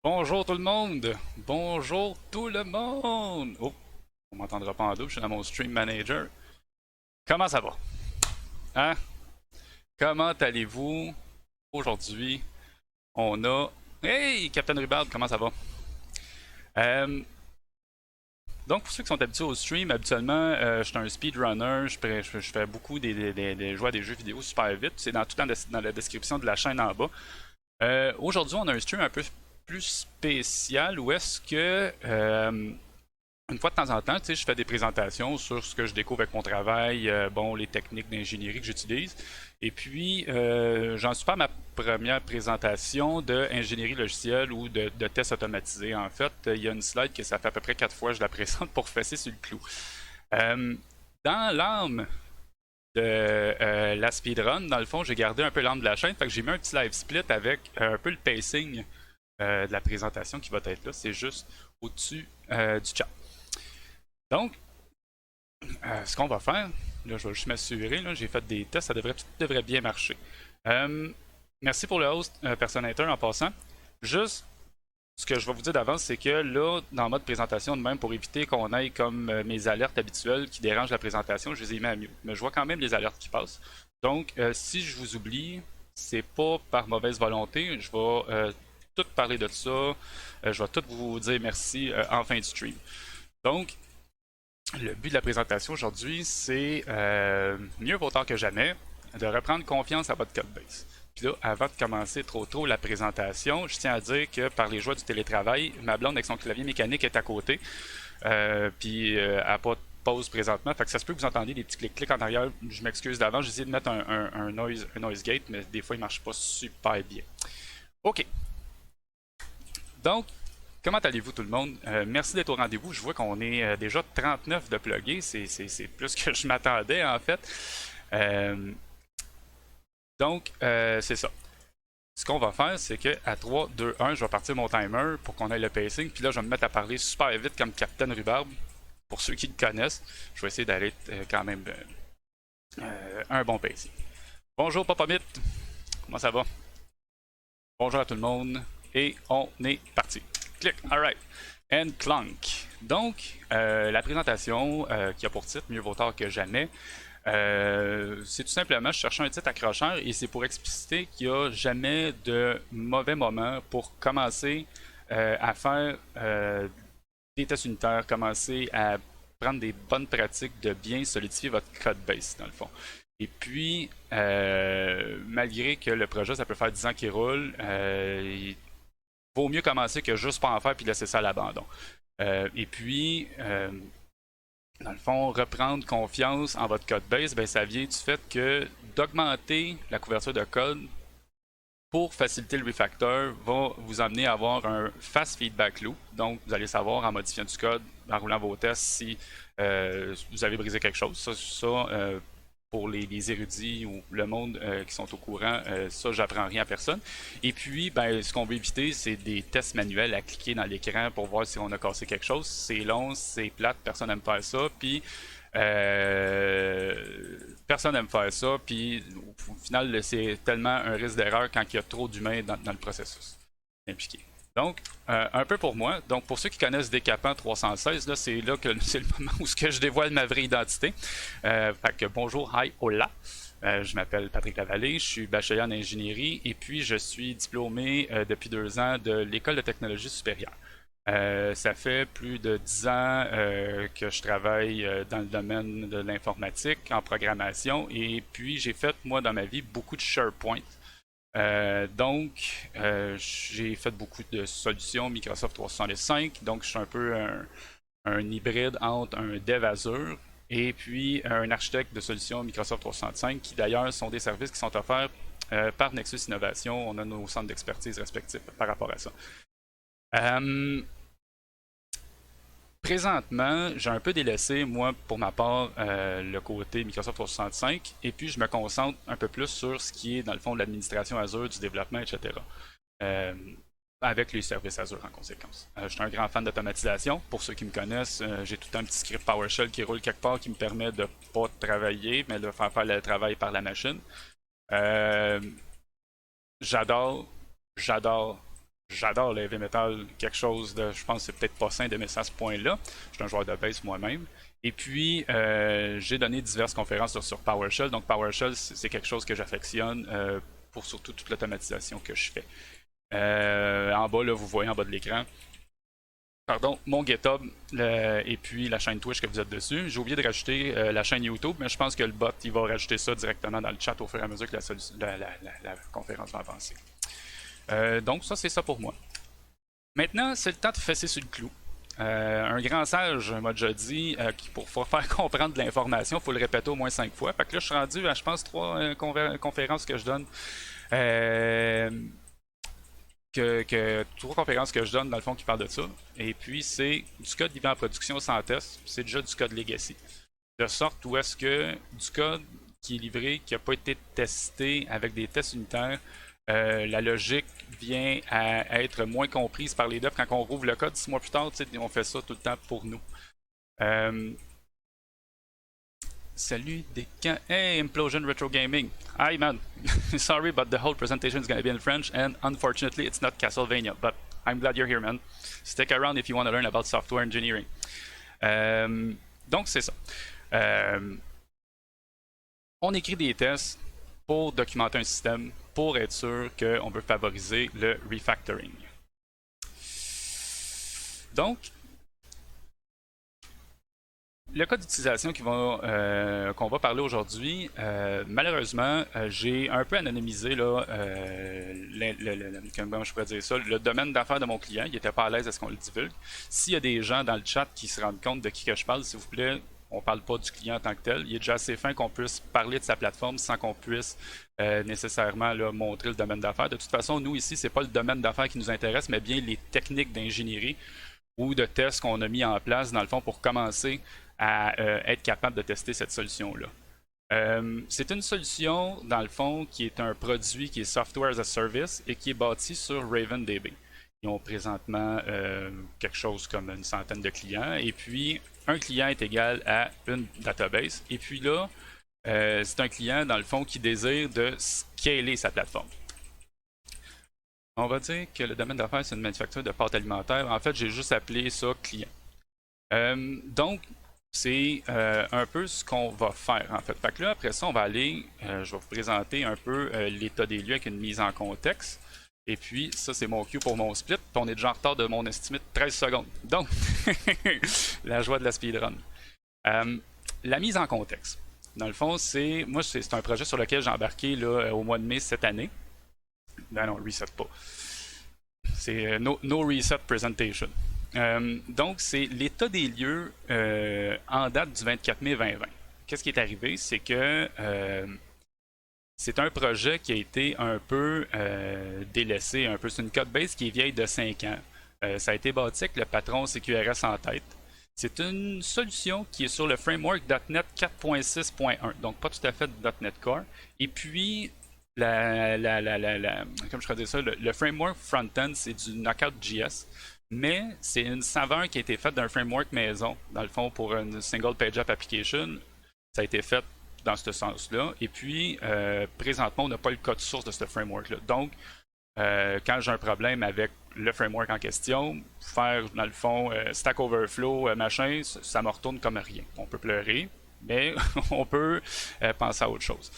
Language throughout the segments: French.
Bonjour tout le monde! Bonjour tout le monde! Oh, on m'entendra pas en double, je suis dans mon stream manager. Comment ça va? Hein? Comment allez-vous? Aujourd'hui, on a... Hey, Captain Rubard, comment ça va? Euh, donc, pour ceux qui sont habitués au stream, habituellement, je suis un speedrunner, je fais beaucoup des joueurs des jeux vidéo super vite. C'est dans tout dans la description de la chaîne en bas. Aujourd'hui, on a un stream un peu plus spécial où est-ce que une fois de temps en temps, tu sais, je fais des présentations sur ce que je découvre avec mon travail, bon, les techniques d'ingénierie que j'utilise. Et puis, j'en suis pas à ma première présentation d'ingénierie logicielle ou de tests automatisés. En fait, il y a une slide que ça fait à peu près 4 fois que je la présente pour fesser sur le clou. Euh, dans l'âme de la speedrun, dans le fond, j'ai gardé un peu l'âme de la chaîne, fait que j'ai mis un petit live split avec un peu le pacing de la présentation qui va être là. C'est juste au-dessus du chat. Donc, ce qu'on va faire, là, je vais juste m'assurer, j'ai fait des tests, tout devrait bien marcher. Euh, Merci pour le host, Personator, en passant. Juste, ce que je vais vous dire d'avance, c'est que là, dans le mode présentation de même, pour éviter qu'on aille comme mes alertes habituelles qui dérangent la présentation, je les ai mis à mute. Mais je vois quand même les alertes qui passent. Donc, si je vous oublie, c'est pas par mauvaise volonté. Je vais tout parler de ça. Je vais tout vous dire merci en fin de stream. Donc, le but de la présentation aujourd'hui, c'est mieux vaut tard que jamais de reprendre confiance à votre codebase. Puis là, avant de commencer trop la présentation, je tiens à dire que par les joies du télétravail, ma blonde avec son clavier mécanique est à côté. Puis elle n'a pas de pause présentement. Fait que ça se peut que vous entendiez des petits clics-clics en arrière. Je m'excuse d'avance. J'ai essayé de mettre un noise gate, mais des fois il marche pas super bien. OK. Donc, comment allez-vous tout le monde? Merci d'être au rendez-vous. Je vois qu'on est déjà 39 de pluggés. C'est plus que je m'attendais en fait. Euh, c'est ça. Ce qu'on va faire, c'est que à 3, 2, 1, je vais partir mon timer pour qu'on ait le pacing. Puis là, je vais me mettre à parler super vite comme Captain Rhubarbe. Pour ceux qui le connaissent, je vais essayer d'aller quand même un bon pacing. Bonjour Popomit, comment ça va? Bonjour à tout le monde. Et on est parti. Clic, alright. And clunk. Donc, la présentation qui a pour titre Mieux vaut tard que jamais, c'est tout simplement, je cherchais un titre accrocheur et c'est pour expliciter qu'il n'y a jamais de mauvais moment pour commencer à faire des tests unitaires, commencer à prendre des bonnes pratiques de bien solidifier votre code base, dans le fond. Et puis, malgré que le projet, ça peut faire 10 ans qu'il roule, il vaut mieux commencer que juste pas en faire puis laisser ça à l'abandon. Et puis, dans le fond, reprendre confiance en votre code base, ben, ça vient du fait que d'augmenter la couverture de code pour faciliter le refactor va vous amener à avoir un fast feedback loop. Donc, vous allez savoir en modifiant du code, en roulant vos tests, si vous avez brisé quelque chose. Pour les érudits ou le monde qui sont au courant, ça, j'apprends rien à personne. Et puis, ben, ce qu'on veut éviter, c'est des tests manuels à cliquer dans l'écran pour voir si on a cassé quelque chose. C'est long, c'est plate, personne n'aime faire ça. Puis, personne n'aime faire ça. Puis, au final, c'est tellement un risque d'erreur quand il y a trop d'humains dans le processus impliqué. Donc, un peu pour moi. Donc, pour ceux qui connaissent Décapant 316, là, c'est là que c'est le moment où je dévoile ma vraie identité. Fait que bonjour, hi, hola. Je m'appelle Patrick Lavallée, je suis bachelier en ingénierie et puis je suis diplômé depuis 2 ans de l'École de technologie supérieure. Ça fait plus de 10 ans que je travaille dans le domaine de l'informatique, en programmation, et puis j'ai fait, moi, dans ma vie, beaucoup de SharePoint. J'ai fait beaucoup de solutions Microsoft 365, donc je suis un peu un hybride entre un dev Azure et puis un architecte de solutions Microsoft 365, qui d'ailleurs sont des services qui sont offerts par Nexus Innovation. On a nos centres d'expertise respectifs par rapport à ça. Euh, Présentement, j'ai un peu délaissé, moi, pour ma part, le côté Microsoft 365, et puis je me concentre un peu plus sur ce qui est, dans le fond, de l'administration Azure, du développement, etc. Euh, Avec les services Azure en conséquence. Je suis un grand fan d'automatisation. Pour ceux qui me connaissent, j'ai tout un petit script PowerShell qui roule quelque part qui me permet de pas travailler, mais de faire le travail par la machine. Euh, j'adore, j'adore j'adore le heavy metal, quelque chose de, je pense que c'est peut-être pas sain d'aimer ça à ce point-là. Je suis un joueur de bass moi-même. Et puis, j'ai donné diverses conférences sur PowerShell. Donc, PowerShell, c'est quelque chose que j'affectionne pour surtout toute l'automatisation que je fais. En bas, là, vous voyez en bas de l'écran, pardon, mon GitHub et puis la chaîne Twitch que vous êtes dessus. J'ai oublié de rajouter la chaîne YouTube, mais je pense que le bot, il va rajouter ça directement dans le chat au fur et à mesure que la conférence va avancer. Donc, ça, c'est ça pour moi. Maintenant, c'est le temps de fesser sur le clou. Un grand sage m'a déjà dit qu'il pour faire comprendre de l'information, il faut le répéter au moins 5 fois. Fait que là, je suis rendu à, je pense, 3 conférences que je donne. Trois conférences que je donne, dans le fond, qui parlent de ça. Et puis, c'est du code livré en production sans test. C'est déjà du code legacy. De sorte où est-ce que du code qui est livré, qui n'a pas été testé avec des tests unitaires, la logique vient à être moins comprise par les devs. Quand on rouvre le code 6 mois plus tard, on fait ça tout le temps pour nous. Salut des camps. Hey, Implosion Retro Gaming. Hi, man. Sorry, but the whole presentation is going to be in French, and unfortunately, it's not Castlevania. But I'm glad you're here, man. Stick around if you want to learn about software engineering. Donc, c'est ça. On écrit des tests pour documenter un système, pour être sûr qu'on veut favoriser le refactoring. Donc, le code d'utilisation qu'on va parler aujourd'hui, malheureusement, j'ai un peu anonymisé là, comment je pourrais dire ça, le domaine d'affaires de mon client. Il n'était pas à l'aise à ce qu'on le divulgue. S'il y a des gens dans le chat qui se rendent compte de qui que je parle, s'il vous plaît, on ne parle pas du client en tant que tel. Il est déjà assez fin qu'on puisse parler de sa plateforme sans qu'on puisse nécessairement là, montrer le domaine d'affaires. De toute façon, nous ici, c'est pas le domaine d'affaires qui nous intéresse, mais bien les techniques d'ingénierie ou de tests qu'on a mis en place, dans le fond, pour commencer à être capable de tester cette solution-là. C'est une solution, dans le fond, qui est un produit qui est Software as a Service et qui est bâti sur RavenDB. Ils ont présentement quelque chose comme une centaine de clients. Et puis, un client est égal à une database. Et puis là, c'est un client, dans le fond, qui désire de scaler sa plateforme. On va dire que le domaine d'affaires, c'est une manufacture de pâtes alimentaires. En fait, j'ai juste appelé ça client. Donc, c'est un peu ce qu'on va faire, en fait. Fait que là, après ça, on va aller, je vais vous présenter un peu l'état des lieux avec une mise en contexte. Et puis, ça, c'est mon cue pour mon split. Puis on est déjà en retard de mon estimé de 13 secondes. Donc, la joie de la speedrun. La mise en contexte. Dans le fond, c'est un projet sur lequel j'ai embarqué là, au mois de mai cette année. Non, reset pas. C'est no Reset Presentation. Donc, c'est l'état des lieux en date du 24 mai 2020. Qu'est-ce qui est arrivé? C'est que c'est un projet qui a été un peu délaissé, un peu. C'est une codebase qui est vieille de 5 ans. Ça a été bâti avec le patron CQRS en tête. C'est une solution qui est sur le framework .NET 4.6.1, donc pas tout à fait .NET Core. Et puis, comme je pourrais dire ça, le framework front-end, c'est du Knockout.js, mais c'est une saveur qui a été faite d'un framework maison, dans le fond, pour une single page app application. Ça a été fait dans ce sens-là. Et puis, présentement, on n'a pas le code source de ce framework-là. Donc, quand j'ai un problème avec le framework en question, faire, dans le fond, Stack Overflow, machin, ça me retourne comme rien. On peut pleurer, mais on peut penser à autre chose.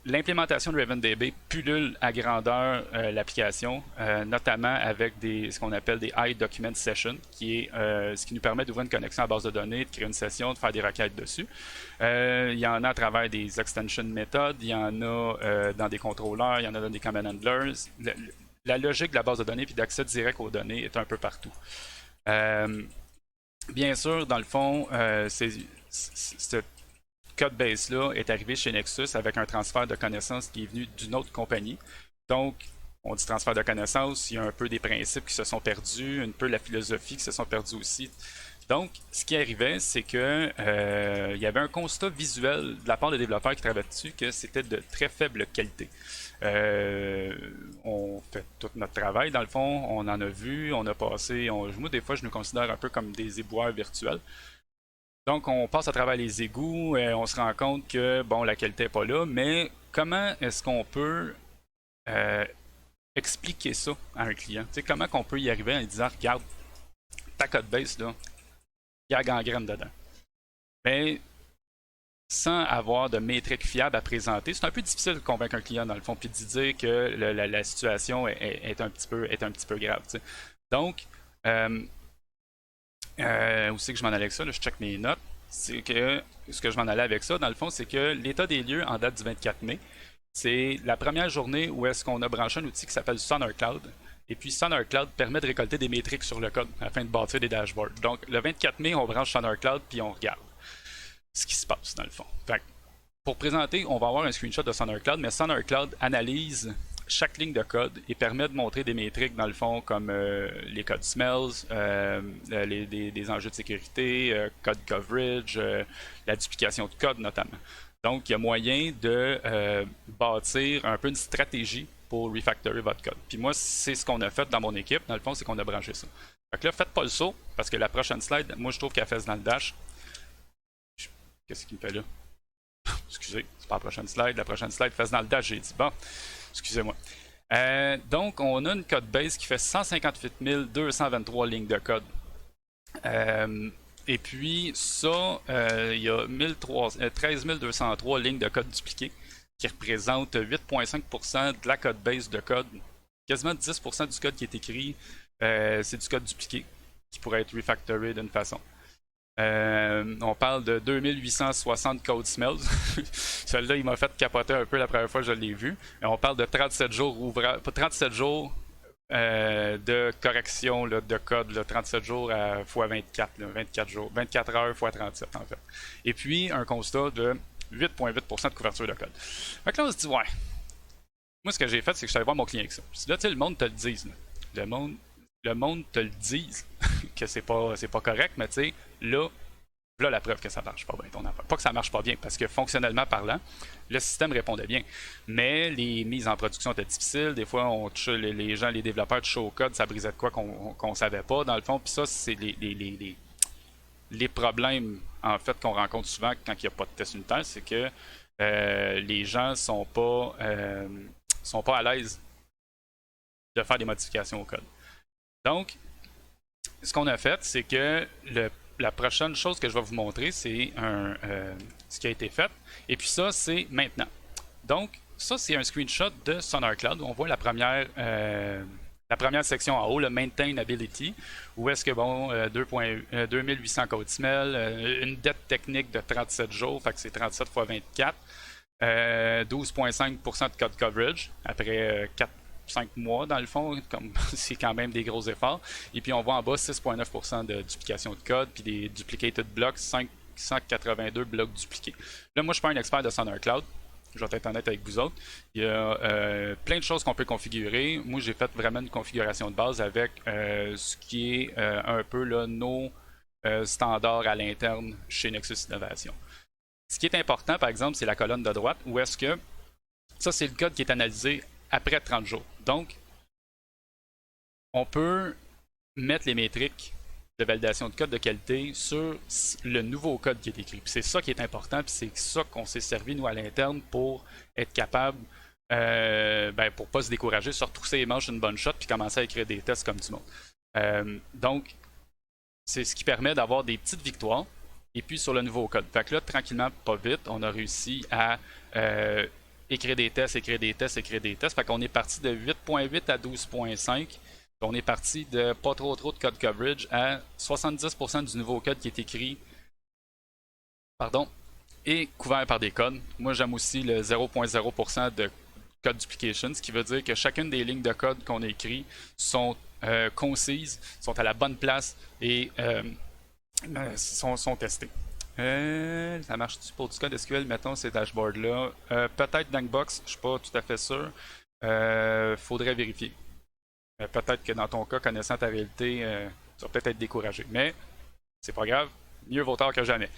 L'implémentation de RavenDB pullule à grandeur l'application, notamment avec ce qu'on appelle des High Document Sessions, qui est ce qui nous permet d'ouvrir une connexion à la base de données, de créer une session, de faire des requêtes dessus. Il y en a à travers des extension méthodes, il y en a dans des contrôleurs, il y en a dans des command handlers. La logique de la base de données et d'accès direct aux données est un peu partout. Bien sûr, dans le fond, cette codebase-là est arrivé chez Nexus avec un transfert de connaissances qui est venu d'une autre compagnie. Donc, on dit transfert de connaissances, il y a un peu des principes qui se sont perdus, un peu la philosophie qui se sont perdus aussi. Donc, ce qui arrivait, c'est que il y avait un constat visuel de la part des développeurs qui travaillaient dessus que c'était de très faible qualité. On fait tout notre travail, dans le fond, on en a vu, on a passé, moi des fois je nous considère un peu comme des éboueurs virtuels. Donc, on passe à travers les égouts et on se rend compte que, bon, la qualité n'est pas là, mais comment est-ce qu'on peut expliquer ça à un client. Tu sais, comment qu'on peut y arriver en lui disant, regarde, ta code base, là, il y a la gangrène dedans. Mais sans avoir de métriques fiables à présenter, c'est un peu difficile de convaincre un client dans le fond, puis de dire que la situation est un petit peu grave. T'sais. Donc, où c'est que je m'en allais avec ça? Là, je check mes notes. C'est que ce que je m'en allais avec ça, dans le fond, c'est que l'état des lieux en date du 24 mai, c'est la première journée où est-ce qu'on a branché un outil qui s'appelle SonarCloud. Et puis SonarCloud permet de récolter des métriques sur le code afin de bâtir des dashboards. Donc le 24 mai, on branche SonarCloud puis on regarde ce qui se passe dans le fond. Fait que, pour présenter, on va avoir un screenshot de SonarCloud, mais SonarCloud analyse chaque ligne de code et permet de montrer des métriques dans le fond comme les codes smells, des enjeux de sécurité, code coverage, la duplication de code notamment. Donc il y a moyen de bâtir un peu une stratégie pour refactorer votre code. Puis moi, c'est ce qu'on a fait dans mon équipe. Dans le fond, c'est qu'on a branché ça. Fait que là, faites pas le saut, parce que la prochaine slide, moi je trouve qu'elle fait dans le dash. Qu'est-ce qu'il me fait là? Excusez, c'est pas la prochaine slide. La prochaine slide fait dans le dash, j'ai dit. Bon, excusez-moi. Donc, on a une code base qui fait 158 223 lignes de code. Et puis, ça, il y a 13 203 lignes de code dupliquées, qui représentent 8,5% de la code base de code. Quasiment 10% du code qui est écrit, c'est du code dupliqué, qui pourrait être refactoré d'une façon. On parle de 2860 code smells. Celui-là, il m'a fait capoter un peu la première fois que je l'ai vu. Et on parle de 37 jours 37 jours de correction là, de code, là, 37 jours à x24, là, 24 jours, 24 heures x 37 en fait. Et puis un constat de 8,8% de couverture de code. Fait que là, on se dit, ouais. Moi, ce que j'ai fait, c'est que je suis allé voir mon client avec ça. Là, tu sais, le monde te le dise. Là. Le monde te le dise que c'est pas correct, mais tu sais, là la preuve que ça marche pas bien ton affaire. Pas que ça marche pas bien, parce que fonctionnellement parlant, le système répondait bien. Mais les mises en production étaient difficiles. Des fois, les gens, les développeurs touchaient au code, ça brisait de quoi qu'on savait pas, dans le fond. Puis ça, c'est les problèmes, en fait, qu'on rencontre souvent quand il n'y a pas de test unitaire, c'est que les gens sont pas à l'aise de faire des modifications au code. Donc, ce qu'on a fait, c'est que la prochaine chose que je vais vous montrer, c'est ce qui a été fait. Et puis ça, c'est maintenant. Donc, ça, c'est un screenshot de SonarCloud où on voit la première section en haut, le Maintainability, où est-ce que, bon, 2800 code smell, une dette technique de 37 jours, fait que c'est 37 x 24, 12,5% de code coverage après 5 mois dans le fond, comme c'est quand même des gros efforts. Et puis on voit en bas 6,9% de duplication de code, puis des duplicated blocks, 582 blocs dupliqués. Là, moi, je suis pas un expert de SonarCloud. Je vais être honnête avec vous autres. Il y a plein de choses qu'on peut configurer. Moi, j'ai fait vraiment une configuration de base avec ce qui est un peu là, nos standards à l'interne chez Nexus Innovation. Ce qui est important, par exemple, c'est la colonne de droite, où est-ce que ça, c'est le code qui est analysé après 30 jours. Donc, on peut mettre les métriques de validation de code de qualité sur le nouveau code qui est écrit. C'est ça qui est important, puis c'est ça qu'on s'est servi, nous, à l'interne, pour être capable, pour pas se décourager, se retrousser les manches une bonne shot, puis commencer à écrire des tests comme du monde. Donc, c'est ce qui permet d'avoir des petites victoires, et puis sur le nouveau code. Fait que là, tranquillement, pas vite, on a réussi à écrire des tests. Fait qu'on est parti de 8.8 à 12.5. On est parti de pas trop de code coverage à 70% du nouveau code qui est écrit est couvert par des codes. Moi, j'aime aussi le 0.0% de code duplication, ce qui veut dire que chacune des lignes de code qu'on a écrites sont concises, sont à la bonne place et sont testées. Ça marche-tu pour du code SQL, mettons, ces dashboards-là? Peut-être Dankbox, je suis pas tout à fait sûr. Faudrait vérifier. Peut-être que dans ton cas, connaissant ta réalité, tu vas peut-être être découragé. Mais c'est pas grave, mieux vaut tard que jamais.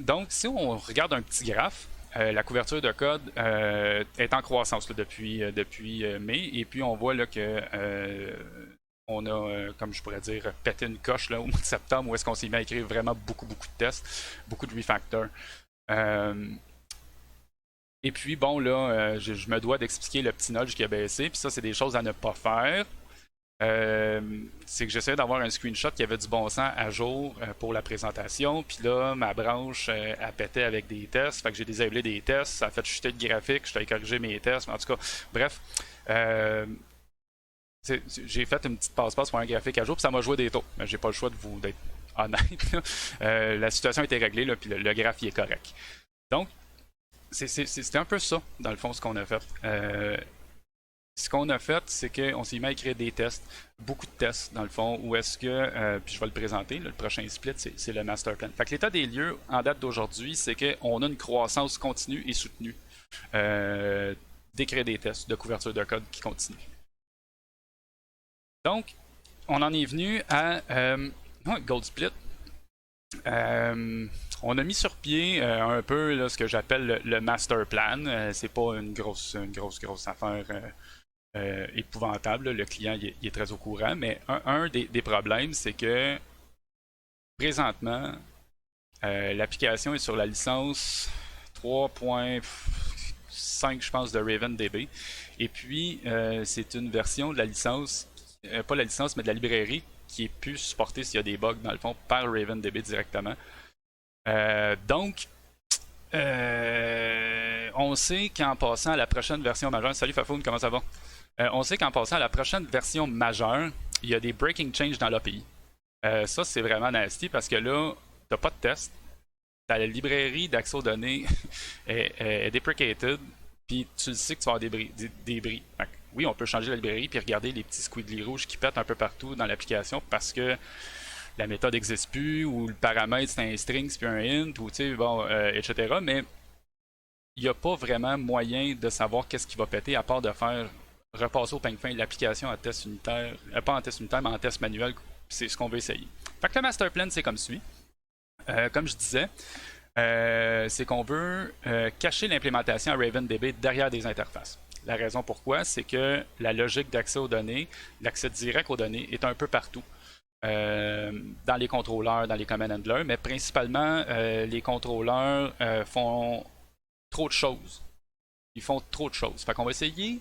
Donc, si on regarde un petit graphe, la couverture de code est en croissance là, depuis mai. Et puis, on voit là, que on a, comme je pourrais dire, pété une coche là, au mois de septembre où est-ce qu'on s'est mis à écrire vraiment beaucoup de tests, beaucoup de refactors. Et puis bon là, je me dois d'expliquer le petit nudge qui a baissé, puis ça c'est des choses à ne pas faire. C'est que j'essayais d'avoir un screenshot qui avait du bon sens à jour pour la présentation. Puis là, ma branche a pété avec des tests. Fait que j'ai désablé des tests. Ça a fait chuter le graphique. Je t'ai corrigé mes tests. Mais en tout cas, bref. Euh, j'ai fait une petite passe-passe pour un graphique à jour. Puis ça m'a joué des taux. Mais j'ai pas le choix d'être honnête. La situation a été réglée. Là, puis le graphique est correct. Donc, c'était un peu ça, dans le fond, ce qu'on a fait. Ce qu'on a fait, c'est qu'on s'est mis à écrire des tests, beaucoup de tests dans le fond, où est-ce que, puis je vais le présenter, là, le prochain split, c'est le master plan. Fait que l'état des lieux en date d'aujourd'hui, c'est qu'on a une croissance continue et soutenue d'écrire des tests de couverture de code qui continue. Donc, on en est venu à Gold Split. On a mis sur pied un peu là, ce que j'appelle le master plan. C'est pas une grosse affaire épouvantable. Là. Le client il est très au courant, mais un des problèmes, c'est que présentement, l'application est sur la licence 3.5, je pense, de RavenDB. Et puis, c'est une version de la licence, pas la licence, mais de la librairie qui est plus supportée s'il y a des bugs, dans le fond, par RavenDB directement. Donc, on sait qu'en passant à la prochaine version majeure, salut Fafoun, comment ça va? On sait qu'en passant à la prochaine version majeure, il y a des breaking changes dans l'API. Ça, c'est vraiment nasty parce que là, t'as pas de test. La librairie d'accès aux données est deprecated, puis tu le sais que tu vas avoir des bris. Oui, on peut changer la librairie puis regarder les petits squiggly rouges qui pètent un peu partout dans l'application parce que la méthode n'existe plus ou le paramètre c'est un string puis un int ou tu sais bon etc. Mais il n'y a pas vraiment moyen de savoir qu'est-ce qui va péter à part de faire repasser au peigne fin l'application en test unitaire, pas en test unitaire mais en test manuel. C'est ce qu'on veut essayer. Fait que le master plan c'est comme suit. Comme je disais, c'est qu'on veut cacher l'implémentation à RavenDB derrière des interfaces. La raison pourquoi, c'est que la logique d'accès aux données, l'accès direct aux données, est un peu partout. Dans les contrôleurs, dans les command handlers, mais principalement les contrôleurs font trop de choses. Ils font trop de choses. Fait qu'on va essayer,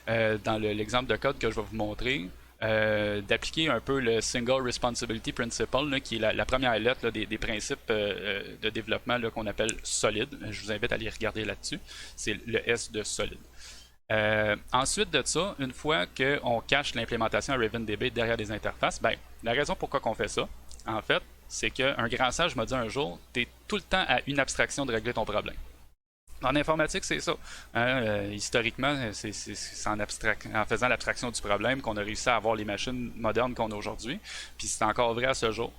dans l'exemple de code que je vais vous montrer, d'appliquer un peu le Single Responsibility Principle, là, qui est la première lettre là, des principes de développement qu'on appelle solide. Je vous invite à aller regarder là-dessus. C'est le S de solide. Ensuite de ça, une fois qu'on cache l'implémentation à RavenDB derrière des interfaces, ben, la raison pourquoi on fait ça, en fait, c'est qu'un grand sage m'a dit un jour, tu es tout le temps à une abstraction de régler ton problème. En informatique, c'est ça. Historiquement, c'est en faisant l'abstraction du problème qu'on a réussi à avoir les machines modernes qu'on a aujourd'hui. Puis c'est encore vrai à ce jour.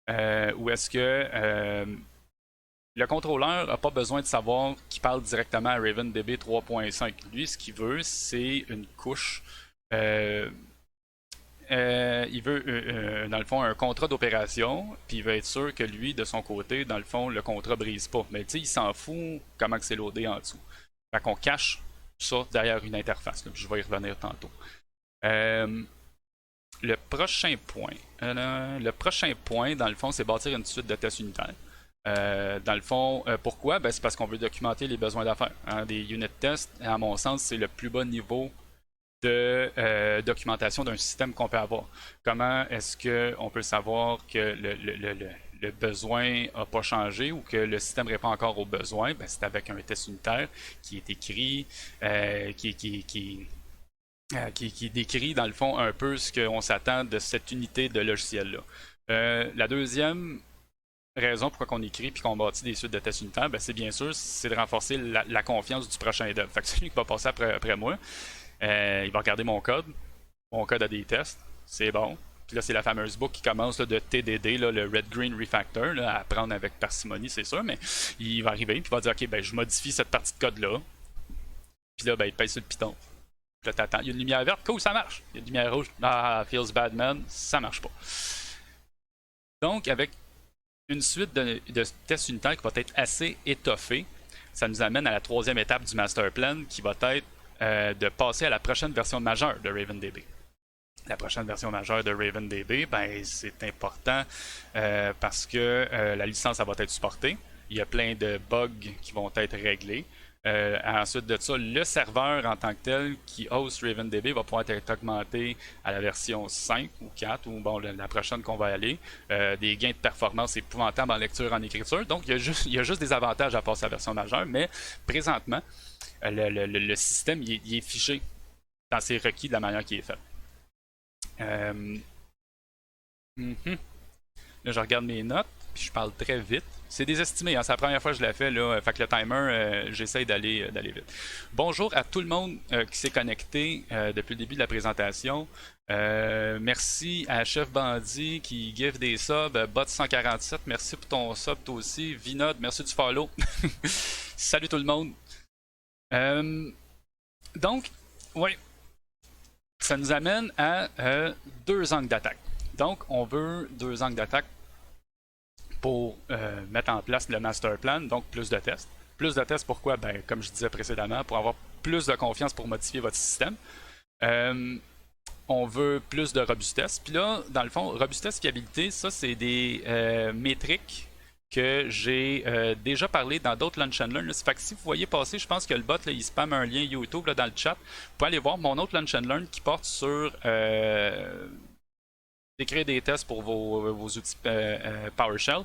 Où est-ce que le contrôleur n'a pas besoin de savoir qu'il parle directement à RavenDB 3.5. Lui, ce qu'il veut, c'est une couche. Il veut, dans le fond, un contrat d'opération, puis il veut être sûr que lui, de son côté, dans le fond, le contrat brise pas. Mais tu sais, il s'en fout comment c'est loadé en dessous. Fait qu'on cache ça derrière une interface. Là, je vais y revenir tantôt. Le prochain point, dans le fond, c'est bâtir une suite de tests unitaires. Dans le fond, pourquoi? Ben, c'est parce qu'on veut documenter les besoins d'affaires. Hein. Des unit tests, à mon sens, c'est le plus bas niveau de documentation d'un système qu'on peut avoir. Comment est-ce qu'on peut savoir que le besoin n'a pas changé ou que le système répond encore aux besoins? Ben, c'est avec un test unitaire qui est écrit, qui décrit dans le fond un peu ce qu'on s'attend de cette unité de logiciel-là. La deuxième raison pourquoi on écrit puis qu'on bâtit des suites de tests unitaires, ben c'est bien sûr, c'est de renforcer la confiance du prochain dev. Fait que celui qui va passer après moi, il va regarder mon code a des tests, c'est bon. Puis là, c'est la fameuse boucle qui commence là, de TDD, là, le Red Green Refactor, là, à prendre avec parcimonie, c'est sûr, mais il va arriver puis il va dire, ok, ben je modifie cette partie de code-là. Puis là, ben il pèse sur le Python. Puis là, t'attends, il y a une lumière verte, cool, ça marche. Il y a une lumière rouge, ah, feels bad man, ça marche pas. Donc, avec une suite de tests unitaires qui va être assez étoffée, ça nous amène à la troisième étape du master plan qui va être de passer à la prochaine version majeure de RavenDB. La prochaine version majeure de RavenDB, ben, c'est important parce que la licence ça va être supportée. Il y a plein de bugs qui vont être réglés. Ensuite de ça, le serveur en tant que tel qui host RavenDB va pouvoir être augmenté à la version 5 ou 4 ou bon, la prochaine qu'on va aller. Des gains de performance épouvantables en lecture, en écriture. Donc, il y a juste des avantages à passer à la version majeure, mais présentement, le système il est fiché dans ses requis de la manière qui est faite. Mm-hmm. Là, je regarde mes notes, puis je parle très vite. C'est des estimés, hein, c'est la première fois que je l'ai fait, là. Fait que le timer, j'essaye d'aller vite. Bonjour à tout le monde qui s'est connecté depuis le début de la présentation. Merci à Chef Bandit qui give des subs. Bot147, merci pour ton sub toi aussi. Vinod, merci du follow. Salut tout le monde. Donc, ouais, ça nous amène à 2 angles d'attaque. Donc, on veut 2 angles d'attaque pour mettre en place le master plan, donc plus de tests. Plus de tests, pourquoi? Ben, comme je disais précédemment, pour avoir plus de confiance pour modifier votre système. On veut plus de robustesse. Puis là, dans le fond, robustesse, fiabilité, ça, c'est des métriques que j'ai déjà parlé dans d'autres Lunch and Learn. Là. Fait que si vous voyez passer, je pense que le bot, là, il spamme un lien YouTube là, dans le chat. Vous pouvez aller voir mon autre Lunch and Learn qui porte sur d'écrire des tests pour vos outils PowerShell,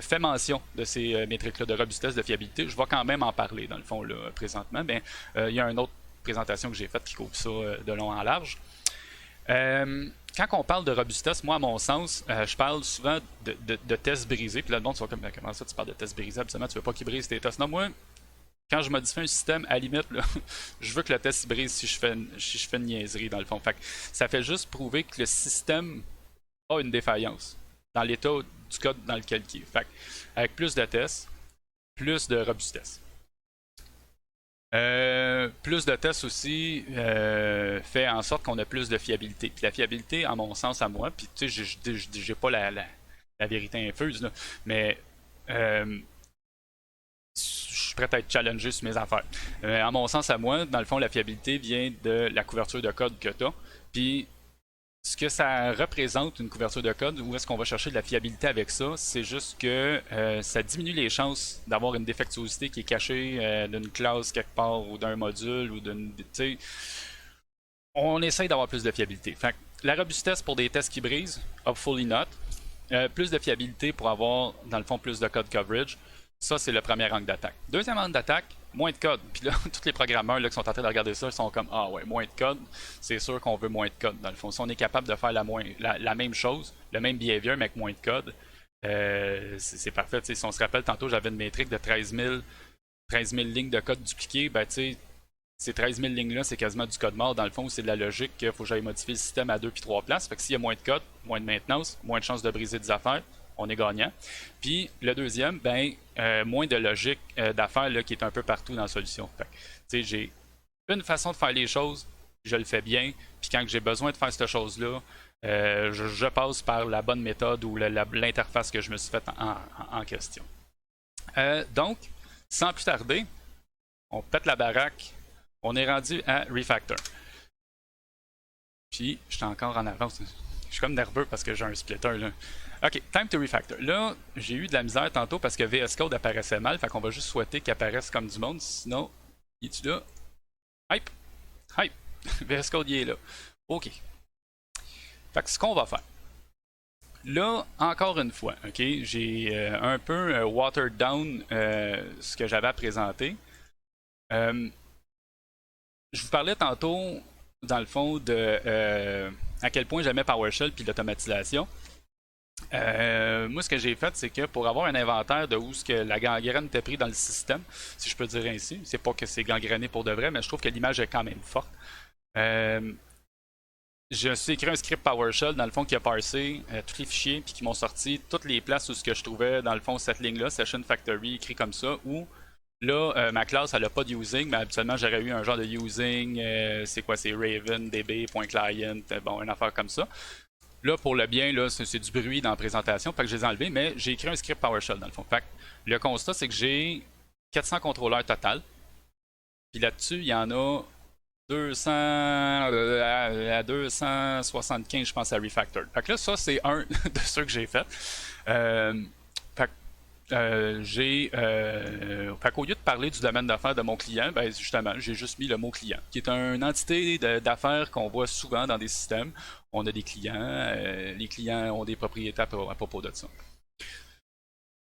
fait mention de ces métriques-là de robustesse, de fiabilité. Je vais quand même en parler, dans le fond, là, présentement. Mais il y a une autre présentation que j'ai faite qui couvre ça de long en large. Quand on parle de robustesse, moi, à mon sens, je parle souvent de tests brisés. Puis là, le monde, tu vas comme, comment ça, tu parles de tests brisés? Absolument, tu veux pas qu'ils brisent tes tests. Non, moi, quand je modifie un système, à la limite, là, je veux que le test brise si je fais une niaiserie, dans le fond. Fait que ça fait juste prouver que le système a une défaillance dans l'état du code dans lequel il est. Fait que, avec plus de tests, plus de robustesse. Plus de tests aussi fait en sorte qu'on a plus de fiabilité. Puis la fiabilité, à mon sens, à moi, puis tu sais, j'ai pas la vérité infuse, là, mais je suis prêt à être challengé sur mes affaires. À mon sens, à moi, dans le fond, la fiabilité vient de la couverture de code que tu as. Puis ce que ça représente, une couverture de code, où est-ce qu'on va chercher de la fiabilité avec ça, c'est juste que ça diminue les chances d'avoir une défectuosité qui est cachée d'une classe quelque part ou d'un module ou d'une. On essaye d'avoir plus de fiabilité. Fait que la robustesse pour des tests qui brisent, hopefully not. Plus de fiabilité pour avoir, dans le fond, plus de code coverage. Ça, c'est le premier angle d'attaque. Deuxième angle d'attaque, moins de code. Puis là, tous les programmeurs là, qui sont en train de regarder ça, ils sont comme ah ouais, moins de code, c'est sûr qu'on veut moins de code. Dans le fond, si on est capable de faire la même chose, le même behavior, mais avec moins de code, c'est parfait. T'sais, si on se rappelle, tantôt, j'avais une métrique de 13 000 lignes de code dupliquées. Ben, tu sais, ces 13 000 lignes-là, c'est quasiment du code mort. Dans le fond, c'est de la logique qu'il faut que j'aille modifier le système à 2 puis 3 places. Fait que s'il y a moins de code, moins de maintenance, moins de chances de briser des affaires, on est gagnant. Puis le deuxième, ben, moins de logique d'affaires qui est un peu partout dans la solution. Fait que, j'ai une façon de faire les choses, je le fais bien, puis quand j'ai besoin de faire cette chose-là, je passe par la bonne méthode ou l'interface que je me suis faite en question. Donc, sans plus tarder, on pète la baraque, on est rendu à Refactor. Puis, je suis encore en avance. Je suis comme nerveux parce que j'ai un splitter là. Ok, time to refactor. Là, j'ai eu de la misère tantôt parce que VS Code apparaissait mal, fait qu'on va juste souhaiter qu'il apparaisse comme du monde, sinon, il est-tu là? Hype! Hype! VS Code, il est là. Ok. Fait que ce qu'on va faire. Là, encore une fois, ok, j'ai un peu watered down ce que j'avais à présenter. Je vous parlais tantôt, dans le fond, de à quel point j'aimais PowerShell puis l'automatisation. Moi, ce que j'ai fait, c'est que pour avoir un inventaire de où ce que la gangrène était prise dans le système, si je peux dire ainsi, c'est pas que c'est gangréné pour de vrai, mais je trouve que l'image est quand même forte. Je suis écrit un script PowerShell, dans le fond, qui a parsé tous les fichiers, puis qui m'ont sorti toutes les places où ce que je trouvais, dans le fond, cette ligne-là, Session Factory, écrit comme ça, où là, ma classe, elle n'a pas de using, mais habituellement, j'aurais eu un genre de using, c'est quoi, c'est Raven, DB.client, bon, une affaire comme ça. Là, pour le bien, là, c'est du bruit dans la présentation, fait que je les ai enlevés, mais j'ai écrit un script PowerShell dans le fond. Fait que le constat, c'est que j'ai 400 contrôleurs total. Puis là-dessus, il y en a 200 à 275, je pense, à Refactored. Fait que là, ça, c'est un de ceux que j'ai fait. Fait que fait qu'au lieu de parler du domaine d'affaires de mon client, ben justement, j'ai juste mis le mot client, qui est une entité d'affaires qu'on voit souvent dans des systèmes. On a des clients, les clients ont des propriétés à propos de ça.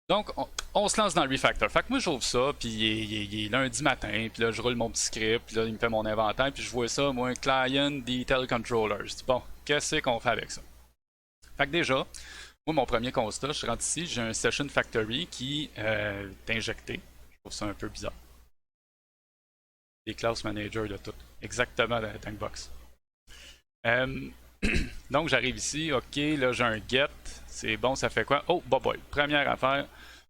Donc, on se lance dans le refactor. Fait que moi, j'ouvre ça, puis il est lundi matin, puis là, je roule mon petit script, puis là, il me fait mon inventaire, puis je vois ça, moi, client detail controllers. Bon, qu'est-ce qu'on fait avec ça? Fait que déjà, moi, mon premier constat, je rentre ici, j'ai un Session Factory qui est injecté. Je trouve ça un peu bizarre. Des class managers de tout. Exactement dans la Tankbox. Donc, j'arrive ici, ok, là, j'ai un get. C'est bon, ça fait quoi? Oh, boy. Première affaire.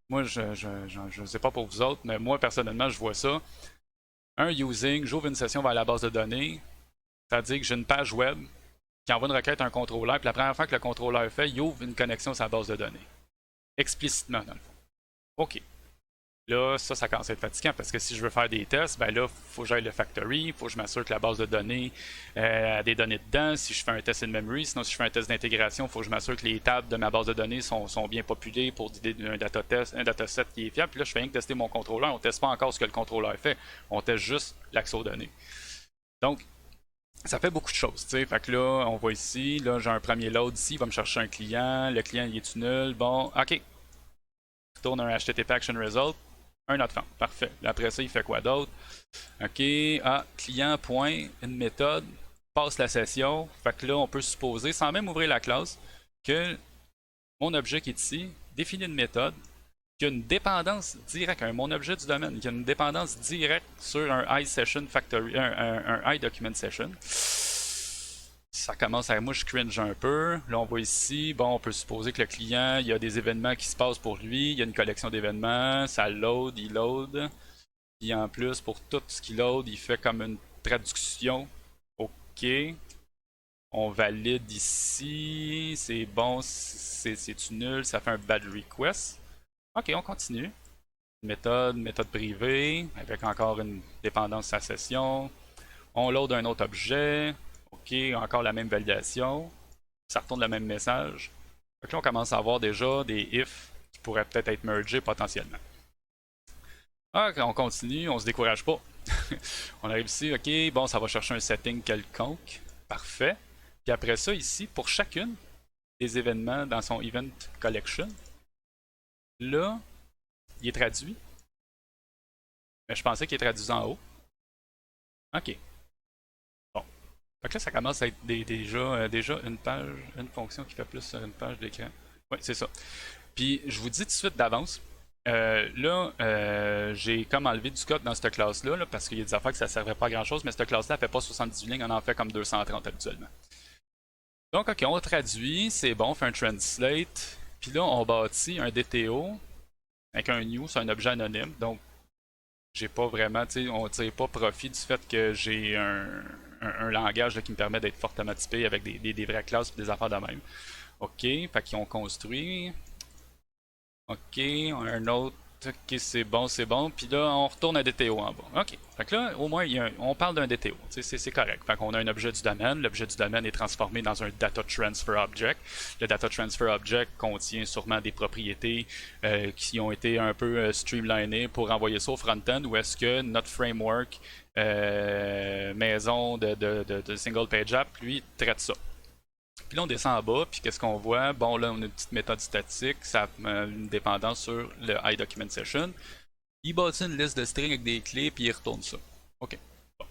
Moi, je ne sais pas pour vous autres, mais moi, personnellement, je vois ça. Un using, j'ouvre une session vers la base de données. C'est-à-dire que j'ai une page web qui envoie une requête à un contrôleur, puis la première fois que le contrôleur fait, il ouvre une connexion sur la base de données. Explicitement, dans le fond. OK. Là, ça commence à être fatigant parce que si je veux faire des tests, ben là, il faut que j'aille le factory, il faut que je m'assure que la base de données a des données dedans. Si je fais un test in memory, sinon si je fais un test d'intégration, il faut que je m'assure que les tables de ma base de données sont bien populées pour un dataset qui est fiable. Puis là, je fais rien que tester mon contrôleur. On ne teste pas encore ce que le contrôleur fait. On teste juste l'accès aux données. Donc, ça fait beaucoup de choses, tu sais. Fait que là, on voit ici, là, j'ai un premier load ici, il va me chercher un client. Le client, il est nul. Bon, OK. Tourne un HTTP Action Result. Un autre forme. Parfait. Après ça, il fait quoi d'autre? OK. Ah, client, point, une méthode, passe la session. Fait que là, on peut supposer, sans même ouvrir la classe, que mon objet qui est ici définit une méthode qui a une dépendance directe, mon objet du domaine, qui a une dépendance directe sur un iSession Factory, un iDocument Session. Ça commence à... Moi, je cringe un peu. Là, on voit ici, bon, on peut supposer que le client, il y a des événements qui se passent pour lui. Il y a une collection d'événements. Ça load, il load. Puis en plus, pour tout ce qu'il load, il fait comme une traduction. OK. On valide ici. C'est bon, c'est-tu nul? Ça fait un bad request. OK, on continue. Méthode privée, avec encore une dépendance à session. On load un autre objet. OK, encore la même validation. Ça retourne le même message. Donc là, on commence à avoir déjà des if qui pourraient peut-être être mergés potentiellement. OK, on continue, on se décourage pas. On arrive ici, OK, bon, ça va chercher un setting quelconque. Parfait. Puis après ça, ici, pour chacune des événements dans son Event Collection, là, il est traduit. Mais je pensais qu'il est traduit en haut. OK. Bon. Donc là, ça commence à être déjà une page, une fonction qui fait plus sur une page d'écran. Oui, c'est ça. Puis je vous dis tout de suite d'avance, j'ai comme enlevé du code dans cette classe-là, là, parce qu'il y a des affaires que ça ne servait pas à grand-chose, mais cette classe-là ne fait pas 78 lignes, on en fait comme 230 habituellement. Donc, OK, on traduit, c'est bon, on fait un translate, puis là, on bâtit un DTO avec un new, c'est un objet anonyme, donc j'ai pas vraiment, tu sais, on tire pas profit du fait que j'ai un langage là, qui me permet d'être fortement typé avec des vraies classes et des affaires de même. OK, fait qu'ils ont construit. OK, on a un autre. OK, c'est bon, c'est bon. Puis là, on retourne à DTO en bas. OK. Fait que là, au moins, on parle d'un DTO. C'est correct. Fait qu'on a un objet du domaine. L'objet du domaine est transformé dans un Data Transfer Object. Le Data Transfer Object contient sûrement des propriétés qui ont été un peu streamlinées pour envoyer ça au front-end, ou est-ce que notre framework maison de Single Page App, lui, traite ça. Puis là, on descend en bas, puis qu'est-ce qu'on voit? Bon, là, on a une petite méthode statique, ça a une dépendance sur le iDocument Session. Il bâtit une liste de strings avec des clés, puis il retourne ça. OK. Bon.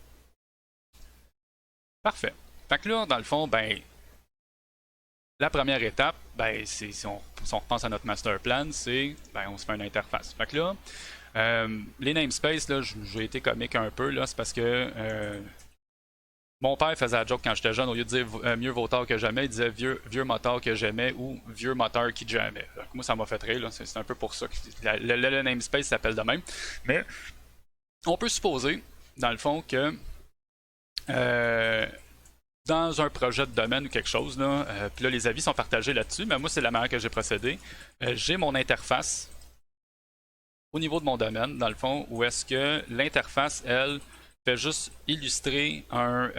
Parfait. Fait que là, dans le fond, ben, la première étape, ben, si on repense à notre master plan, c'est, ben, on se fait une interface. Fait que là, les namespaces, là, j'ai été comique un peu, là, c'est parce que mon père faisait la joke quand j'étais jeune, au lieu de dire mieux vaut tard que jamais, il disait vieux moteur que jamais ou vieux moteur qui jamais. Donc, moi, ça m'a fait rire, c'est un peu pour ça que le namespace s'appelle de même. Mais on peut supposer, dans le fond, que dans un projet de domaine ou quelque chose, là, puis là, les avis sont partagés là-dessus, mais moi, c'est la manière que j'ai procédé. J'ai mon interface au niveau de mon domaine, dans le fond, où est-ce que l'interface, elle, fait juste illustrer un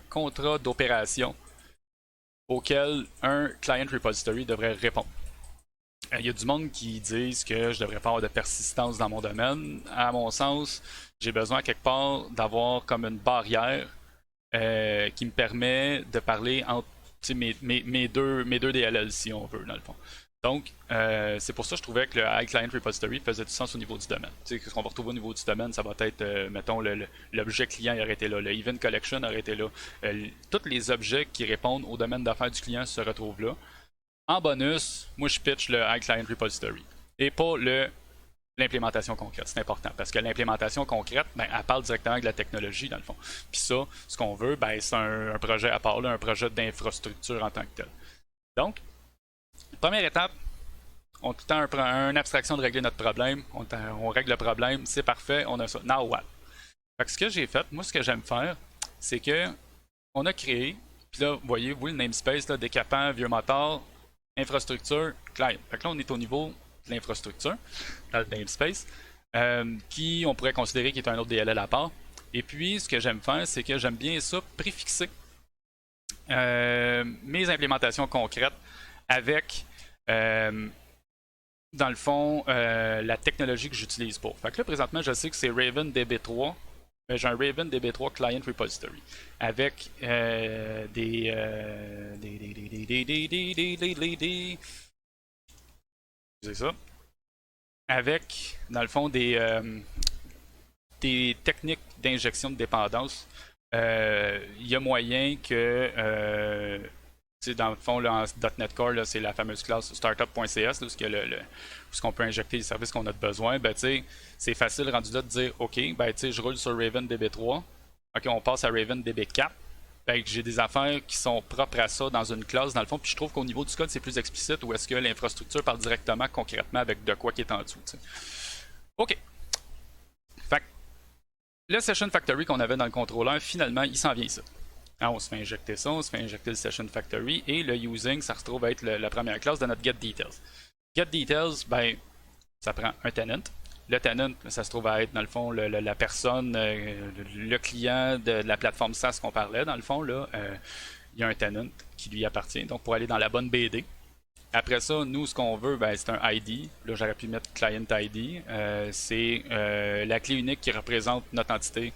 contrat d'opération auquel un client repository devrait répondre. Il y a du monde qui disent que je devrais pas avoir de persistance dans mon domaine. À mon sens, j'ai besoin quelque part d'avoir comme une barrière qui me permet de parler entre mes deux DLL, si on veut, dans le fond. Donc, c'est pour ça que je trouvais que le High Client Repository faisait du sens au niveau du domaine. Tu sais, ce qu'on va retrouver au niveau du domaine, ça va être, mettons, l'objet client aurait été là, le Event Collection aurait été là. Tous les objets qui répondent au domaine d'affaires du client se retrouvent là. En bonus, moi je pitch le High Client Repository et pas l'implémentation concrète. C'est important parce que l'implémentation concrète, ben, elle parle directement avec la technologie dans le fond. Puis ça, ce qu'on veut, ben, c'est un projet à part, là, un projet d'infrastructure en tant que tel. Donc, première étape, on tout le temps une abstraction de régler notre problème. On règle le problème, c'est parfait, on a ça. Now what? Fait que ce que j'ai fait, moi ce que j'aime faire, c'est que on a créé, puis là, vous voyez, le namespace, là, décapant, vieux moteur, infrastructure, client. Fait que là, on est au niveau de l'infrastructure, dans le namespace, qui on pourrait considérer qui est un autre DLL à part. Et puis, ce que j'aime faire, c'est que j'aime bien ça préfixer mes implémentations concrètes avec, dans le fond, la technologie que j'utilise pour. Fait que là, présentement, je sais que c'est Raven DB3. J'ai un Raven DB3 Client Repository avec c'est ça. Avec, dans le fond, des techniques d'injection de dépendance. Il y a moyen que, dans le fond, là, en .NET Core, c'est la fameuse classe startup.cs, où qu'on peut injecter les services qu'on a besoin. Ben, c'est facile rendu là de dire, OK, ben, je roule sur Raven DB3. OK, on passe à Raven DB4. Ben, j'ai des affaires qui sont propres à ça dans une classe, dans le fond. Puis je trouve qu'au niveau du code, c'est plus explicite où est-ce que l'infrastructure parle directement, concrètement, avec de quoi qui est en dessous. T'sais. OK. Fait que le Session Factory qu'on avait dans le contrôleur, finalement, il s'en vient ici. Ah, on se fait injecter ça, on se fait injecter le Session Factory, et le Using, ça se trouve être la première classe de notre Get Details. Get Details, ben, ça prend un tenant. Le tenant, ça se trouve à être, dans le fond, la personne, le client de la plateforme SaaS qu'on parlait, dans le fond, là, il y a un tenant qui lui appartient. Donc, pour aller dans la bonne BD. Après ça, nous, ce qu'on veut, ben, c'est un ID. Là, j'aurais pu mettre Client ID. C'est la clé unique qui représente notre entité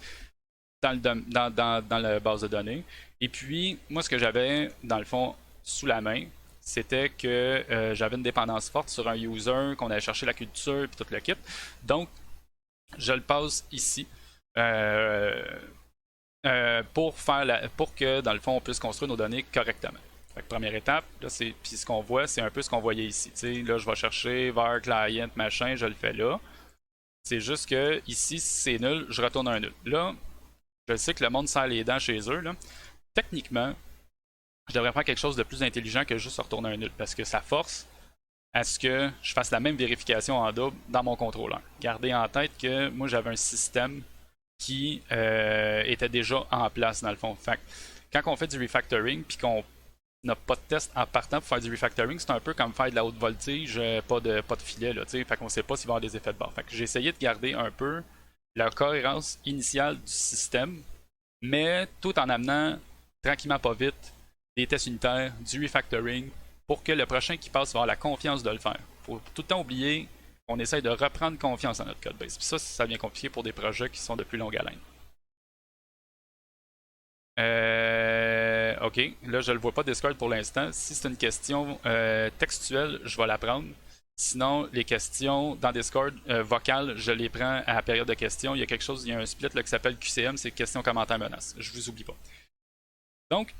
dans la base de données. Et puis, moi, ce que j'avais, dans le fond, sous la main, c'était que j'avais une dépendance forte sur un user, qu'on allait chercher la culture, puis tout le kit. Donc, je le passe ici pour que, dans le fond, on puisse construire nos données correctement. Fait que première étape, là, puis ce qu'on voit, c'est un peu ce qu'on voyait ici. T'sais, là, je vais chercher var client, machin, je le fais là. C'est juste que ici, si c'est nul, je retourne un nul. Là, je sais que le monde serre les dents chez eux. Là. Techniquement, je devrais faire quelque chose de plus intelligent que juste retourner un nul, parce que ça force à ce que je fasse la même vérification en double dans mon contrôleur. Gardez en tête que moi, j'avais un système qui était déjà en place, dans le fond. Fait que, quand on fait du refactoring, puis qu'on n'a pas de test en partant pour faire du refactoring, c'est un peu comme faire de la haute voltige, pas de filet, là, fait qu'on sait pas s'il va y avoir des effets de bord. Fait que j'ai essayé de garder un peu la cohérence initiale du système, mais tout en amenant tranquillement pas vite des tests unitaires, du refactoring, pour que le prochain qui passe va avoir la confiance de le faire. Faut tout le temps oublier qu'on essaye de reprendre confiance en notre codebase. Puis ça devient compliqué pour des projets qui sont de plus longue haleine. Ok, là je le vois pas Discord pour l'instant. Si c'est une question textuelle, je vais la prendre. Sinon, les questions dans Discord vocales, je les prends à la période de questions. Il y a quelque chose, il y a un split là, qui s'appelle QCM, c'est questions, commentaires, menaces. Je vous oublie pas. Donc,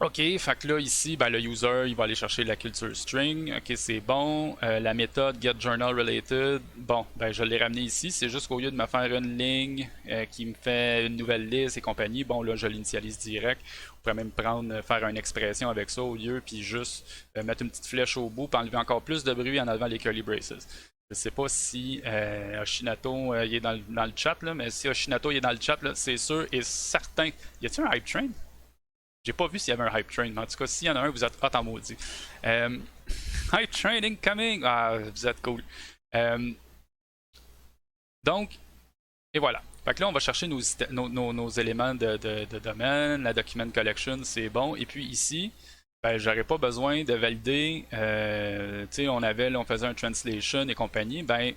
ok, fait que là ici, ben, le user il va aller chercher la culture string. Ok, c'est bon. La méthode getJournalRelated, bon, ben je l'ai ramené ici. C'est juste qu'au lieu de me faire une ligne qui me fait une nouvelle liste et compagnie, bon là je l'initialise direct. On pourrait même faire une expression avec ça au lieu, puis juste mettre une petite flèche au bout, puis enlever encore plus de bruit en enlevant les curly braces. Je sais pas si Oshinato il est dans le chat, là, mais si Oshinato il est dans le chat, c'est sûr et certain. Y a-t-il un hype train? J'ai pas vu s'il y avait un hype train, mais en tout cas, s'il y en a un, vous êtes hot en maudit. Hype train incoming! Ah, vous êtes cool. Donc, et voilà. Fait que là, on va chercher nos éléments de domaine, la document collection, c'est bon. Et puis ici, ben, j'aurais pas besoin de valider. Tu sais, on faisait un translation et compagnie. Ben,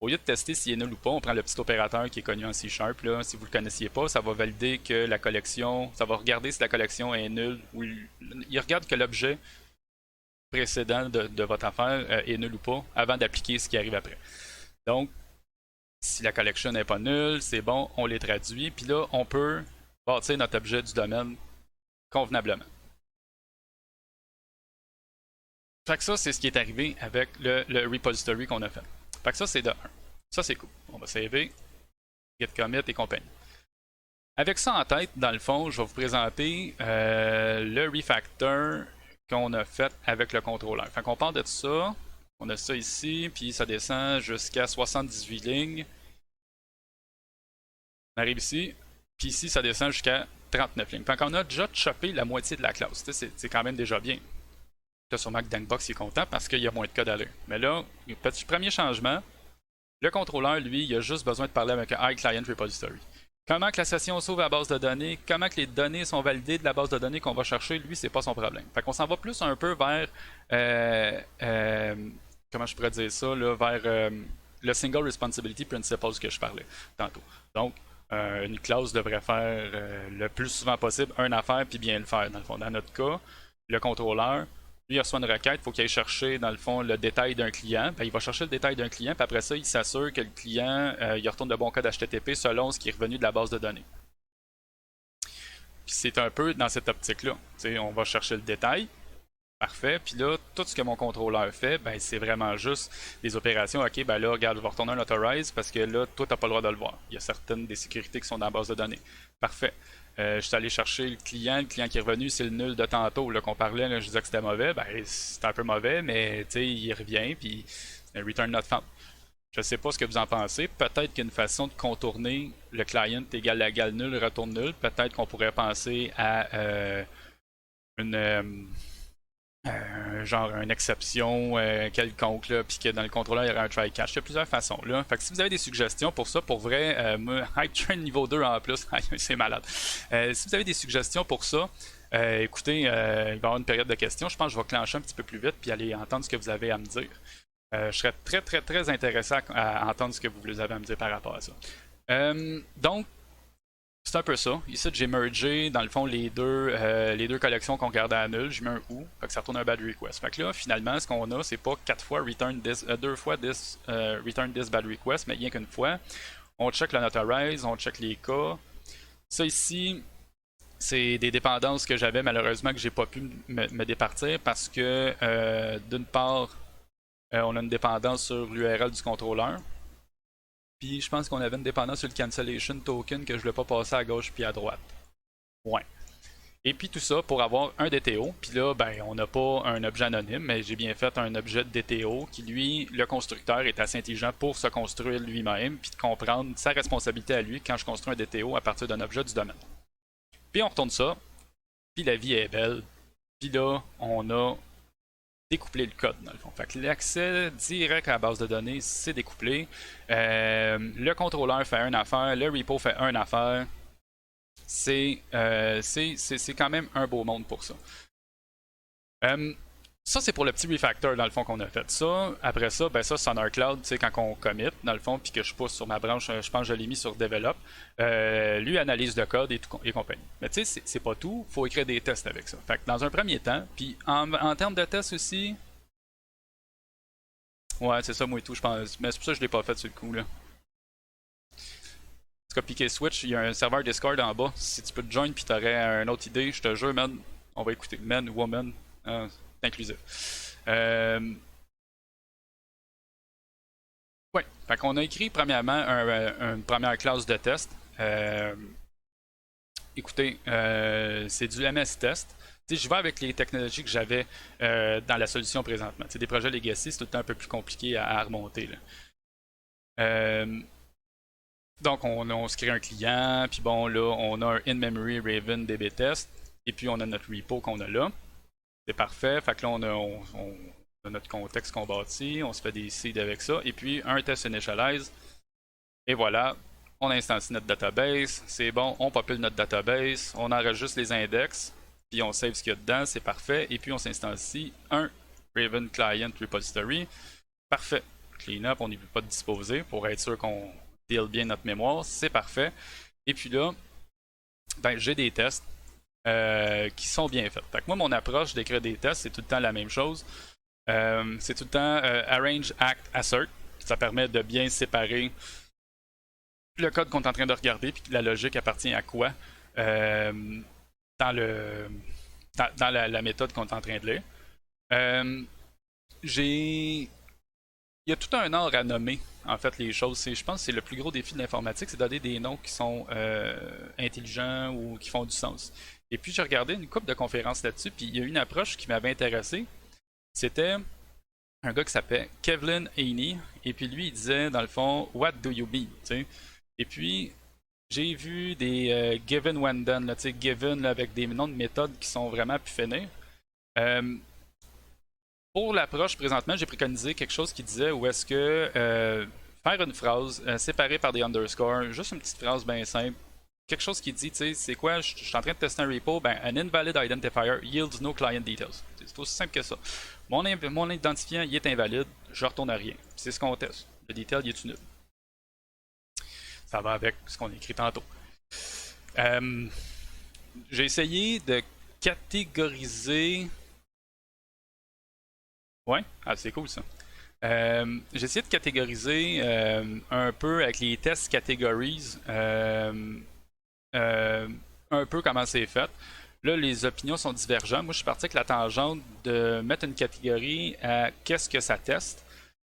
au lieu de tester s'il est nul ou pas, on prend le petit opérateur qui est connu en C Sharp. Là. Si vous le connaissiez pas, ça va valider que la collection, ça va regarder si la collection est nulle ou il regarde que l'objet précédent de votre affaire est nul ou pas avant d'appliquer ce qui arrive après. Donc, si la collection n'est pas nulle, c'est bon, on les traduit, puis là, on peut bâtir notre objet du domaine convenablement. Fait que ça, c'est ce qui est arrivé avec le repository qu'on a fait. Fait que ça, c'est de 1. Ça, c'est cool. On va saver, git commit et compagnie. Avec ça en tête, dans le fond, je vais vous présenter le refactor qu'on a fait avec le contrôleur. Fait qu'on part de ça, on a ça ici, puis ça descend jusqu'à 78 lignes. On arrive ici, puis ici, ça descend jusqu'à 39 lignes. Fait qu'on a déjà choppé la moitié de la classe. C'est quand même déjà bien. Là, sûrement que Dankbox est content parce qu'il y a moins de code à l'heure. Mais là, petit premier changement, le contrôleur, lui, il a juste besoin de parler avec un iClient Repository. Comment que la session s'ouvre à la base de données, comment que les données sont validées de la base de données qu'on va chercher, lui, c'est pas son problème. Fait qu'on s'en va plus un peu vers, comment je pourrais dire ça, là, vers le Single Responsibility Principles que je parlais tantôt. Donc, une classe devrait faire le plus souvent possible une affaire puis bien le faire. Dans le fond, dans notre cas, le contrôleur, lui, il reçoit une requête, il faut qu'il aille chercher, dans le fond, le détail d'un client. Ben, il va chercher le détail d'un client, puis après ça, il s'assure que le client il retourne de bon code HTTP selon ce qui est revenu de la base de données. Puis c'est un peu dans cette optique-là. On va chercher le détail. Parfait. Puis là, tout ce que mon contrôleur fait, ben, c'est vraiment juste des opérations. OK, ben là, regarde, je vais retourner un authorize parce que là, toi, tu n'as pas le droit de le voir. Il y a certaines des sécurités qui sont dans la base de données. Parfait. Je suis allé chercher le client qui est revenu, c'est le nul de tantôt qu'on parlait, là, je disais que c'était mauvais, ben c'est un peu mauvais, mais il revient, puis return not found. Je sais pas ce que vous en pensez, peut-être qu'une façon de contourner le client égal nul, retourne nul, peut-être qu'on pourrait penser à une genre une exception quelconque, là, puis que dans le contrôleur il y aurait un try catch. Il y a plusieurs façons. Là. Fait que si vous avez des suggestions pour ça, pour vrai, Hype Train niveau 2 en plus, c'est malade. Si vous avez des suggestions pour ça, écoutez, il va y avoir une période de questions. Je pense que je vais clencher un petit peu plus vite puis aller entendre ce que vous avez à me dire. Je serais très très très intéressé à entendre ce que vous avez à me dire par rapport à ça. Donc, c'est un peu ça. Ici, j'ai mergé, dans le fond, les deux collections qu'on gardait à nul. J'ai mis un OU, fait que ça retourne un bad request. Fait que là, finalement, ce qu'on a, c'est pas 4 fois return this, 2 fois this, return this bad request, mais rien qu'une fois. On check le notarize, on check les cas. Ça ici, c'est des dépendances que j'avais malheureusement que j'ai pas pu me départir parce que, d'une part, on a une dépendance sur l'URL du contrôleur. Puis je pense qu'on avait une dépendance sur le cancellation token que je ne voulais pas passer à gauche puis à droite. Ouais. Et puis tout ça pour avoir un DTO. Puis là, ben, on n'a pas un objet anonyme, mais j'ai bien fait un objet de DTO qui, lui, le constructeur est assez intelligent pour se construire lui-même puis de comprendre sa responsabilité à lui quand je construis un DTO à partir d'un objet du domaine. Puis on retourne ça. Puis la vie est belle. Puis là, on a découpler le code dans le fond. Fait que l'accès direct à la base de données, c'est découplé. Le contrôleur fait une affaire, le repo fait une affaire. C'est quand même un beau monde pour ça. Ça, c'est pour le petit refactor dans le fond qu'on a fait. Ça, après ça, ben ça, Sonar Cloud, tu sais, quand on commit dans le fond, puis que je pousse sur ma branche, je pense que je l'ai mis sur Develop, lui analyse le code et compagnie. Mais tu sais, c'est pas tout, il faut écrire des tests avec ça. Fait que dans un premier temps, puis en termes de tests aussi, ouais, c'est ça, moi et tout, je pense. Mais c'est pour ça que je l'ai pas fait sur le coup, là. En tout cas, piquer Switch, il y a un serveur Discord en bas. Si tu peux te joindre puis t'aurais une autre idée, je te jure, man, on va écouter. Man, woman, c'est inclusif. Ouais, fait qu'on a écrit premièrement une première classe de test. Écoutez, c'est du MS Test. T'sais, je vais avec les technologies que j'avais dans la solution présentement. T'sais, des projets legacy, c'est tout le temps un peu plus compliqué à remonter. Là. Donc, on se crée un client, puis bon, là, on a un in-memory Raven DB test, et puis on a notre repo qu'on a là. C'est parfait. Fait que là, on a notre contexte qu'on bâtit, on se fait des seeds avec ça, et puis un test initialize. Et voilà, on instancie notre database, c'est bon, on popule notre database, on enregistre les index. puis on save ce qu'il y a dedans, c'est parfait. Et puis on s'instancie un Raven Client Repository. Parfait. Cleanup, on n'est plus pas de disposer pour être sûr qu'on deal bien notre mémoire, c'est parfait. Et puis là, ben, j'ai des tests qui sont bien faits. Fait que moi, mon approche d'écrire des tests, c'est tout le temps la même chose. C'est tout le temps Arrange, Act, Assert. Ça permet de bien séparer le code qu'on est en train de regarder puis la logique appartient à quoi dans la méthode qu'on est en train de lire. Il y a tout un art à nommer en fait les choses. Je pense que c'est le plus gros défi de l'informatique, c'est de donner des noms qui sont intelligents ou qui font du sens. Et puis j'ai regardé une couple de conférences là-dessus, puis il y a une approche qui m'avait intéressé. C'était un gars qui s'appelait Kevlin Haney, et puis lui il disait dans le fond What do you mean? T'sais? Et puis j'ai vu des given when done, là, given là, avec des noms de méthodes qui sont vraiment pu finir. Pour l'approche présentement, j'ai préconisé quelque chose qui disait où est-ce que faire une phrase séparée par des underscores, juste une petite phrase bien simple, quelque chose qui dit, tu sais, c'est quoi, je suis en train de tester un repo, ben, an invalid identifier yields no client details. C'est aussi simple que ça. Mon identifiant, il est invalide, je retourne à rien. C'est ce qu'on teste. Le detail, il est nul. Ça va avec ce qu'on a écrit tantôt. J'ai essayé de catégoriser. Ouais, ah, c'est cool ça. J'ai essayé de catégoriser un peu avec les test categories un peu comment c'est fait. Là, les opinions sont divergentes. Moi, je suis parti avec la tangente de mettre une catégorie à qu'est-ce que ça teste.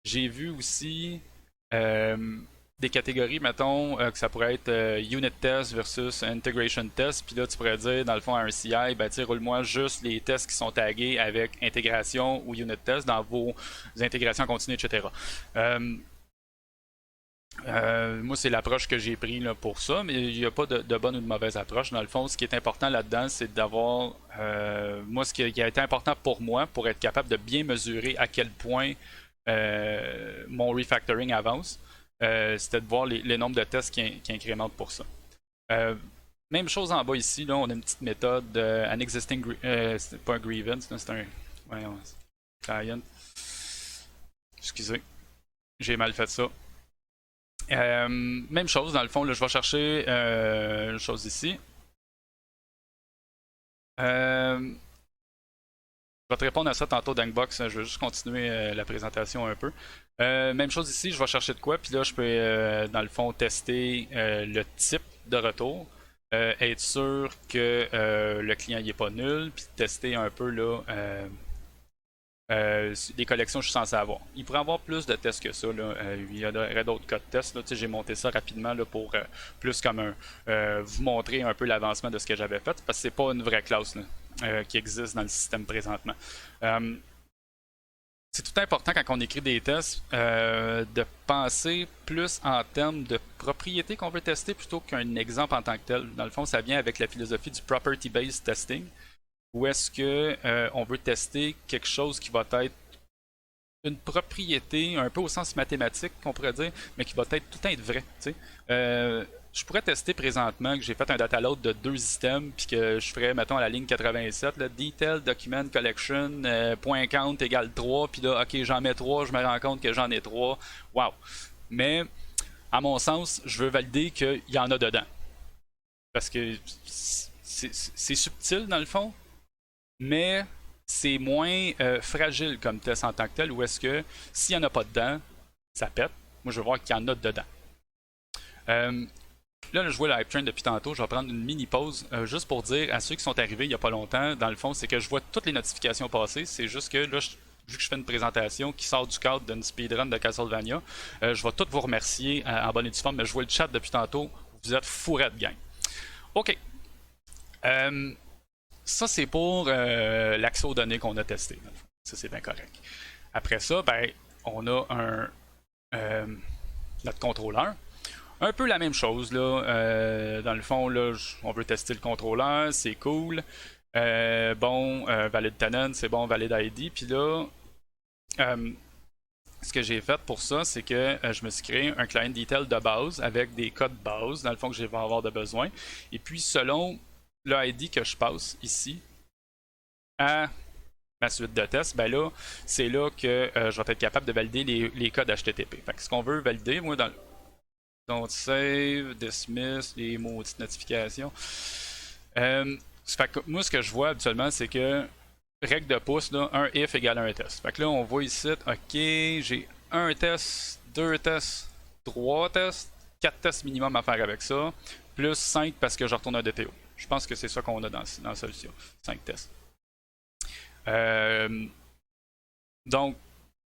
J'ai vu aussi des catégories, mettons, que ça pourrait être unit test versus integration test. Puis là, tu pourrais dire, dans le fond, à un CI, ben, roule-moi juste les tests qui sont tagués avec intégration ou unit test dans vos intégrations continues, etc. Moi, c'est l'approche que j'ai pris là, pour ça, mais il n'y a pas de bonne ou de mauvaise approche. Dans le fond, ce qui est important là-dedans, c'est d'avoir. Moi, ce qui a été important pour moi, pour être capable de bien mesurer à quel point mon refactoring avance, c'était de voir les nombres de tests qui incrémentent pour ça. Même chose en bas ici, là, on a une petite méthode, an existing. C'est pas un grievance, c'est un. Voyons, client. Excusez, j'ai mal fait ça. Même chose, dans le fond, là, je vais chercher une chose ici. Je vais te répondre à ça tantôt, Dankbox. Je vais juste continuer la présentation un peu. Même chose ici, je vais chercher de quoi, puis là, je peux, dans le fond, tester le type de retour. Être sûr que le client n'est pas nul, puis tester un peu là, les collections que je suis censé avoir. Il pourrait y avoir plus de tests que ça. Là. Il y aurait d'autres cas de tests. J'ai monté ça rapidement là, pour plus comme vous montrer un peu l'avancement de ce que j'avais fait, parce que c'est pas une vraie classe là, qui existe dans le système présentement. C'est tout important quand on écrit des tests de penser plus en termes de propriété qu'on veut tester plutôt qu'un exemple en tant que tel. Dans le fond, ça vient avec la philosophie du property-based testing. Ou est-ce que on veut tester quelque chose qui va être une propriété, un peu au sens mathématique qu'on pourrait dire, mais qui va être tout être vrai. Je pourrais tester présentement que j'ai fait un data load de 2 items, puis que je ferais, mettons, à la ligne 87, là, detail document collection, point count égale 3, puis là, ok, j'en mets 3, je me rends compte que j'en ai 3. Wow! Mais, à mon sens, je veux valider qu'il y en a dedans. Parce que c'est subtil, dans le fond, mais c'est moins fragile comme test en tant que tel, ou est-ce que s'il n'y en a pas dedans, ça pète. Moi, je veux voir qu'il y en a dedans. Là, je vois le hype train depuis tantôt. Je vais prendre une mini pause juste pour dire à ceux qui sont arrivés il n'y a pas longtemps, dans le fond, c'est que je vois toutes les notifications passer. C'est juste que là, vu que je fais une présentation qui sort du cadre d'une speedrun de Castlevania, je vais tous vous remercier en bonne et due forme, mais je vois le chat depuis tantôt. Vous êtes fourrette, gang. OK. Ça, c'est pour l'accès aux données qu'on a testé. Ça, c'est bien correct. Après ça, ben, on a notre contrôleur. Un peu la même chose, là. Dans le fond, là, on veut tester le contrôleur, c'est cool. Valid tenant, c'est bon, valid ID. Puis là, ce que j'ai fait pour ça, c'est que je me suis créé un client detail de base avec des codes base, dans le fond, que je vais avoir de besoin. Et puis, selon le ID que je passe ici, à ma suite de tests, ben là, c'est là que je vais être capable de valider les codes HTTP. Fait que ce qu'on veut valider, moi, dans le don't save, dismiss, les maudites notifications. Fait que moi, ce que je vois habituellement, c'est que règle de pouce, là, un if égale un test. Fait que là, on voit ici, ok, j'ai un test, deux tests, trois tests, quatre tests minimum à faire avec ça, plus 5 parce que je retourne un DTO. Je pense que c'est ça qu'on a dans la solution. 5 tests. Donc,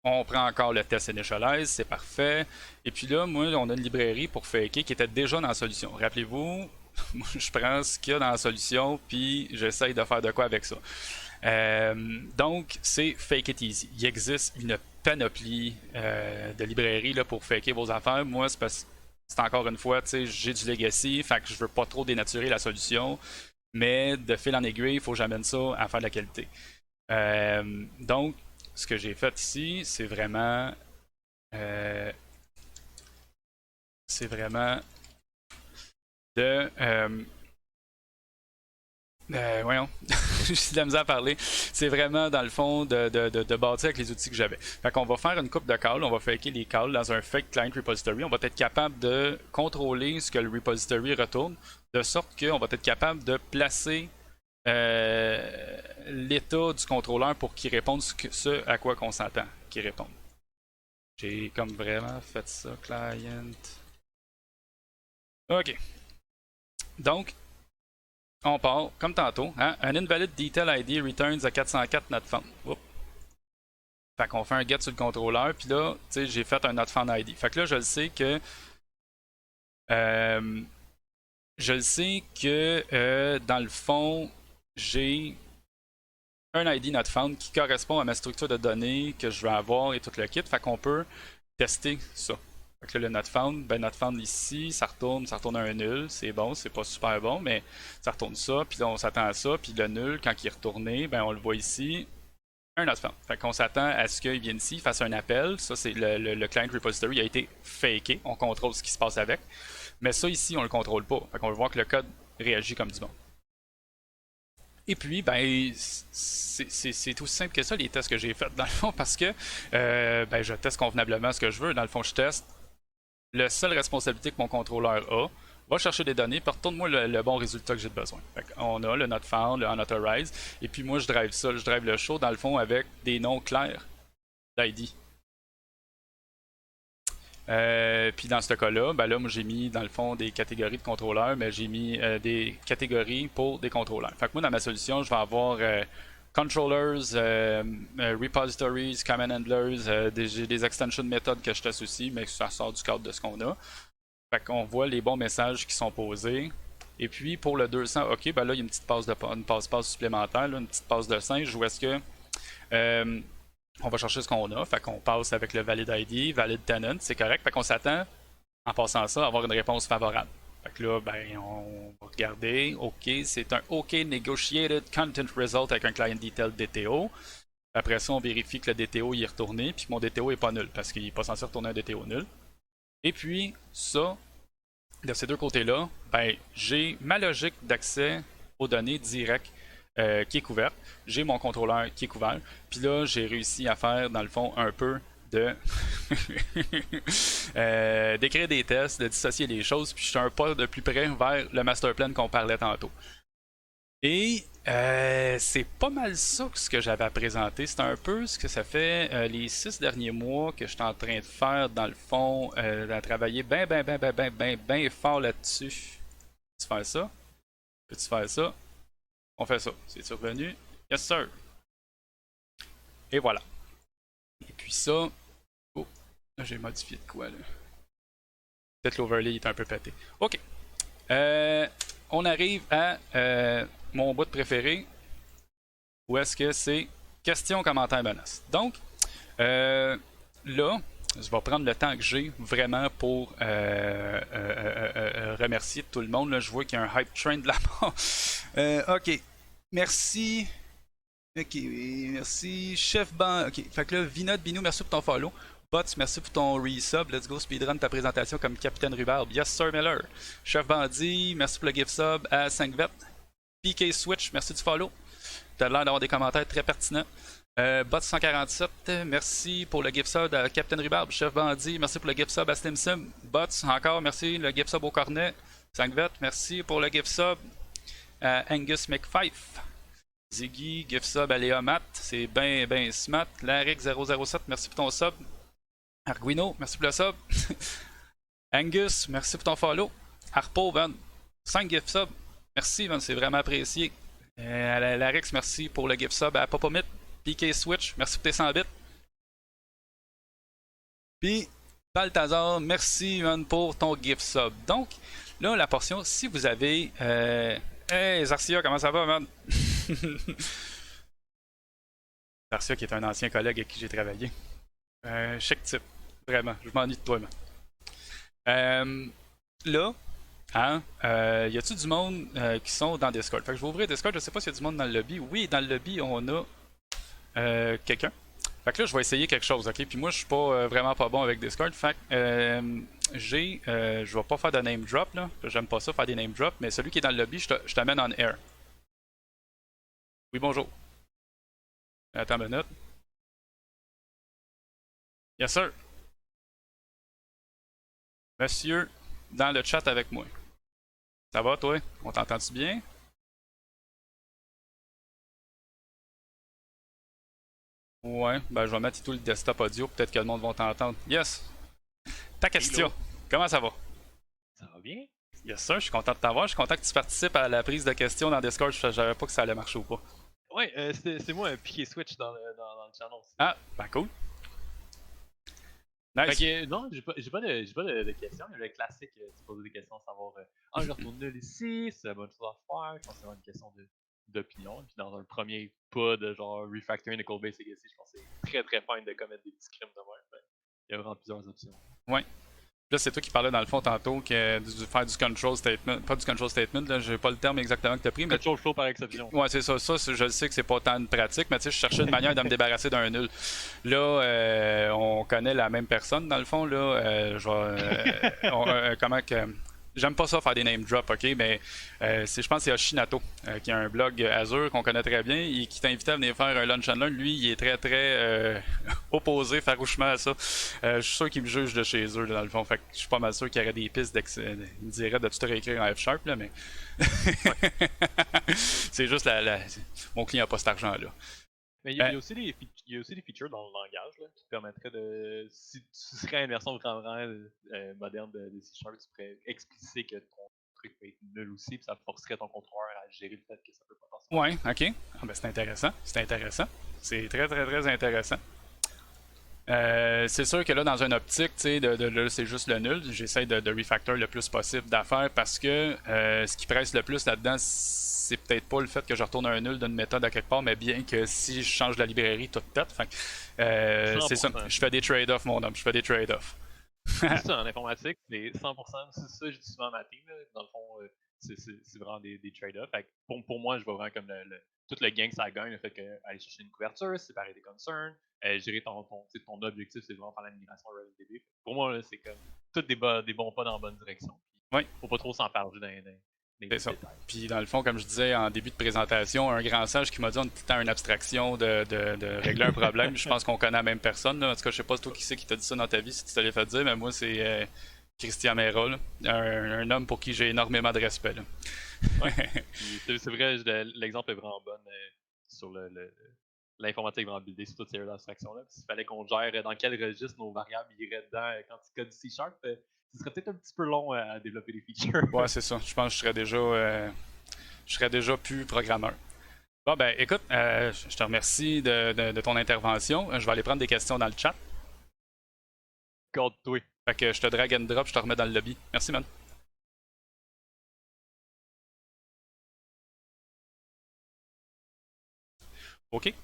on prend encore le test initialize, c'est parfait. Et puis là, moi, on a une librairie pour faker qui était déjà dans la solution. Rappelez-vous, moi, je prends ce qu'il y a dans la solution, puis j'essaye de faire de quoi avec ça. Donc, c'est Fake It Easy. Il existe une panoplie de librairies là, pour faker vos affaires. Moi, c'est parce que c'est encore une fois, j'ai du legacy, fait que je veux pas trop dénaturer la solution. Mais de fil en aiguille, il faut que j'amène ça à faire de la qualité. Donc, ce que j'ai fait ici, c'est vraiment de voyons, j'ai de la misère à parler. C'est vraiment, dans le fond, de bâtir avec les outils que j'avais. Fait qu'on va faire une coupe de calls, on va faker les calls dans un fake client repository. On va être capable de contrôler ce que le repository retourne, de sorte qu'on va être capable de placer l'état du contrôleur pour qu'il réponde ce à quoi qu'on s'entend qu'il réponde. J'ai comme vraiment fait ça, client. Ok. Donc, on part, comme tantôt, hein? Un invalid detail ID returns à 404 not found. Oups. Fait qu'on fait un get sur le contrôleur, puis là, tu sais, j'ai fait un not found ID. Fait que là, je le sais que dans le fond, j'ai un ID not found qui correspond à ma structure de données que je veux avoir et tout le kit. Fait qu'on peut tester ça. Fait que là, le not found, ben not found ici, ça retourne un nul. C'est bon, c'est pas super bon, mais ça retourne ça. Puis là, on s'attend à ça. Puis le nul, quand il est retourné, ben on le voit ici, un not found. Fait qu'on s'attend à ce qu'il vienne ici, fasse un appel. Ça, c'est le client repository a été faké. On contrôle ce qui se passe avec. Mais ça, ici, on le contrôle pas. Fait qu'on va voir que le code réagit comme du bon. Et puis, ben, c'est aussi simple que ça, les tests que j'ai faits, dans le fond, parce que ben, je teste convenablement ce que je veux. Dans le fond, je teste la seule responsabilité que mon contrôleur a, va chercher des données, puis retourne-moi le bon résultat que j'ai besoin. Fait on a le not found, le unauthorized, et puis moi, je drive ça. Je drive le show, dans le fond, avec des noms clairs d'ID. Puis dans ce cas-là, ben là, moi j'ai mis dans le fond des catégories de contrôleurs, mais j'ai mis des catégories pour des contrôleurs. Fait que moi dans ma solution, je vais avoir controllers, repositories, command handlers, j'ai des extension méthodes que je t'associe, mais ça sort du cadre de ce qu'on a. Fait qu'on voit les bons messages qui sont posés. Et puis pour le 200, ok, ben là il y a une petite passe supplémentaire, là, une petite passe de singe, où est-ce que on va chercher ce qu'on a, fait qu'on passe avec le valid ID, valid tenant, c'est correct, fait qu'on s'attend, en passant ça, à avoir une réponse favorable. Fait que là, ben, on va regarder, OK, c'est un OK Negotiated Content Result avec un Client Detail DTO. Après ça, on vérifie que le DTO y est retourné, puis que mon DTO est pas nul, parce qu'il n'est pas censé retourner un DTO nul. Et puis, ça, de ces deux côtés-là, ben, j'ai ma logique d'accès aux données directes qui est couverte. J'ai mon contrôleur qui est couvert. Puis là, j'ai réussi à faire, dans le fond, un peu de d'écrire des tests, de dissocier les choses. Puis je suis un pas de plus près vers le master plan qu'on parlait tantôt. Et c'est pas mal ça ce que j'avais à présenter. C'est un peu ce que ça fait les 6 derniers mois que je suis en train de faire, dans le fond, de travailler ben fort là-dessus. Peux-tu faire ça? Peux-tu faire ça? On fait ça. C'est survenu? Yes, sir. Et voilà. Et puis ça. Oh, là j'ai modifié de quoi là? Peut-être l'overlay est un peu pété. Ok. On arrive à mon bout préféré. Où est-ce que c'est questions, commentaires, menaces. Donc, là, je vais prendre le temps que j'ai vraiment pour remercier tout le monde. Là, je vois qu'il y a un hype train de là-bas. Ok. Merci. Ok, merci. Chef Ban. Ok, fait que là, Vinod Binou, merci pour ton follow. Bots, merci pour ton resub. Let's go speedrun ta présentation comme Capitaine Rubarbe. Yes, Sir Miller. Chef Bandit, merci pour le gift sub à 5vet. PK Switch, merci du follow. t'as l'air d'avoir des commentaires très pertinents. Bots147, merci pour le gift sub à Captain Ribarb, Chef Bandit, merci pour le gift sub à Slimsim. Bots, encore merci, le gift sub au cornet. Sangvet, merci pour le gift sub à Angus McFife. Ziggy, gift sub à Léomat, c'est ben smart. Laric007, merci pour ton sub. Arguino, merci pour le sub. Angus, merci pour ton follow. Harpo, 5 gift subs. Merci, c'est vraiment apprécié. Larix, merci pour le gift sub à Popomit. PK Switch, merci pour tes 100 bits. Puis, Balthazar, merci man, pour ton gift sub. Donc, là, la portion, si vous avez. Hey, Zarcia, comment ça va, man? Zarcia, qui est un ancien collègue avec qui j'ai travaillé. Chic type, vraiment, je m'ennuie de toi, man. Là, hein, y a-tu du monde qui sont dans Discord? Fait que je vais ouvrir Discord, je sais pas s'il y a du monde dans le lobby. Oui, dans le lobby, on a quelqu'un. Fait que là, je vais essayer quelque chose, ok? Puis moi, je suis pas vraiment pas bon avec Discord. Fait que je vais pas faire de name drop, là. J'aime pas ça, faire des name drop. Mais celui qui est dans le lobby, je t'amène en air. Oui, bonjour. Attends une minute. Yes, sir. Monsieur, dans le chat avec moi. Ça va, toi? On t'entend-tu bien? Ouais, ben je vais mettre tout le desktop audio, peut-être que le monde va t'entendre. Yes! Ta question, Hello. comment ça va? Ça va bien? Yes sir, je suis content de t'avoir, je suis content que tu participes à la prise de questions dans Discord, je savais pas que ça allait marcher ou pas. Ouais, c'est moi, Piqué Switch dans le channel aussi. Ah, ben cool. Fait Nice. que, non, j'ai pas de questions. Il y a le classique, tu poses des questions, savoir je retourne nul ici, c'est la bonne chose à faire. Je pense que c'est une question d'opinion. Puis dans un premier pas de genre refactoring Nickel Base Legacy, je pense que c'est très fine de commettre des petits crimes de même. Fait, il y a vraiment plusieurs options. Ouais. Là, c'est toi qui parlais dans le fond tantôt que de faire du control statement. Pas du control statement, là, j'ai pas le terme exactement que t'as pris. Mais... Control flow par exception. Ouais, c'est ça. Je le sais que c'est pas tant de pratique, mais tu sais, je cherchais une manière de me débarrasser d'un nul. Là, on connaît la même personne dans le fond. Là, comment que. J'aime pas ça faire des name drops, ok, mais je pense que c'est Yoshinato qui a un blog Azure qu'on connaît très bien et qui t'invitait à venir faire un lunch and learn. Lui, il est très opposé farouchement à ça. Je suis sûr qu'il me juge de chez eux là, dans le fond. Fait que je suis pas mal sûr qu'il y aurait des pistes il me dirait de tout réécrire en F-Sharp là, mais c'est juste mon client n'a pas cet argent là. Mais il y a aussi des features dans le langage là, qui te permettraient de. Si tu serais une version vraiment moderne de C Sharp, tu pourrais expliciter que ton truc peut être nul aussi, puis ça forcerait ton contrôleur à gérer le fait que ça peut pas passer. Ouais, ok. Ah, ben, c'est intéressant. C'est intéressant. C'est très intéressant. C'est sûr que là, dans une optique, tu sais, c'est juste le nul. J'essaie de refactor le plus possible d'affaires parce que ce qui presse le plus là-dedans, c'est peut-être pas le fait que je retourne un nul d'une méthode à quelque part, mais bien que si je change la librairie, tout pète. C'est ça. Je fais des trade-offs, mon homme. Je fais des trade-offs. C'est ça, en informatique, c'est 100%. C'est ça, je dis souvent à ma team. Là. Dans le fond, c'est vraiment des trade-offs. Pour moi, je vois vraiment comme tout le gain que ça gagne, le fait qu'aller chercher une couverture, séparer des concerns, gérer ton objectif, c'est vraiment faire la migration à RavenDB. Pour moi, là, c'est comme tous des bons pas dans la bonne direction. Oui. Faut pas trop s'en parler dans c'est ça. Puis dans le fond, comme je disais en début de présentation, un grand sage qui m'a dit on est une abstraction de régler un problème. Je pense qu'on connaît la même personne. Là. En tout cas, je sais pas toi qui c'est qui t'a dit ça dans ta vie, si tu t'allais fait dire, mais moi c'est Christian Mera, un homme pour qui j'ai énormément de respect. Là. Ouais. C'est vrai, l'exemple est vraiment bon sur l'informatique vraiment buildée sur toutes ces abstractions-là. S'il fallait qu'on gère dans quel registre nos variables iraient dedans quand tu codes C Sharp, ce serait peut-être un petit peu long à développer des features. Ouais, c'est ça. Je pense que je serais déjà plus programmeur. Bon, ben écoute, je te remercie de ton intervention. Je vais aller prendre des questions dans le chat. Garde-toi. Fait que je te drag and drop, je te remets dans le lobby. Merci, man. OK.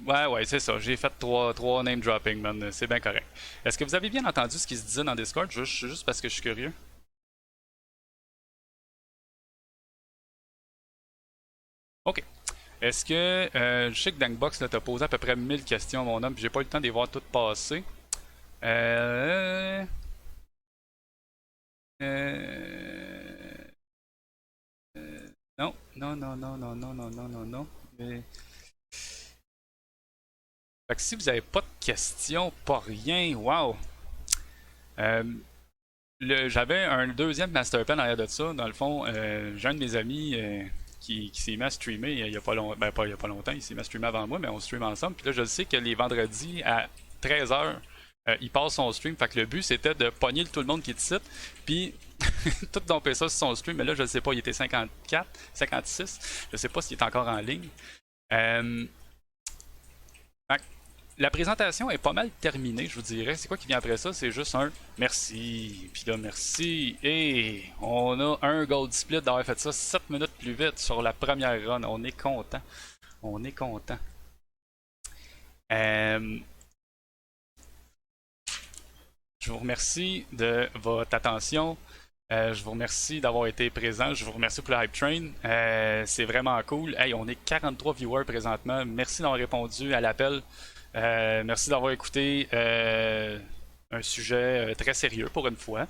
Ouais, c'est ça. J'ai fait trois name dropping, man. C'est bien correct. Est-ce que vous avez bien entendu ce qui se disait dans Discord? Juste parce que je suis curieux. OK. Est-ce que je sais que Dankbox t'a posé à peu près 1000 questions, mon homme, puis j'ai pas eu le temps de les voir toutes passer. Euh... Non, non, non, non, non, non, non, non, non, non. Mais... Fait que si vous avez pas de questions, pas rien, wow. Euh, J'avais un deuxième master plan arrière de ça. Dans le fond, j'ai un de mes amis qui s'est mis à streamer il y a pas longtemps. Ben, pas il y a pas longtemps, il s'est mis à streamer avant moi, mais on stream ensemble. Puis là, je sais que les vendredis à 13h, il passe son stream. Fait que le but, c'était de pogner tout le monde qui te cite. Puis tout domper ça sur son stream. Mais là, je ne sais pas, il était 54, 56. Je sais pas s'il est encore en ligne. Euh, fait que la présentation est pas mal terminée, je vous dirais. C'est quoi qui vient après ça? C'est juste un merci. Puis là, merci. Et on a un gold split d'avoir fait ça 7 minutes plus vite sur la première run. On est content. On est content. Euh, je vous remercie de votre attention. Je vous remercie d'avoir été présent. Je vous remercie pour le Hype Train. C'est vraiment cool. Hey, on est 43 viewers présentement. Merci d'avoir répondu à l'appel. Merci d'avoir écouté un sujet très sérieux pour une fois.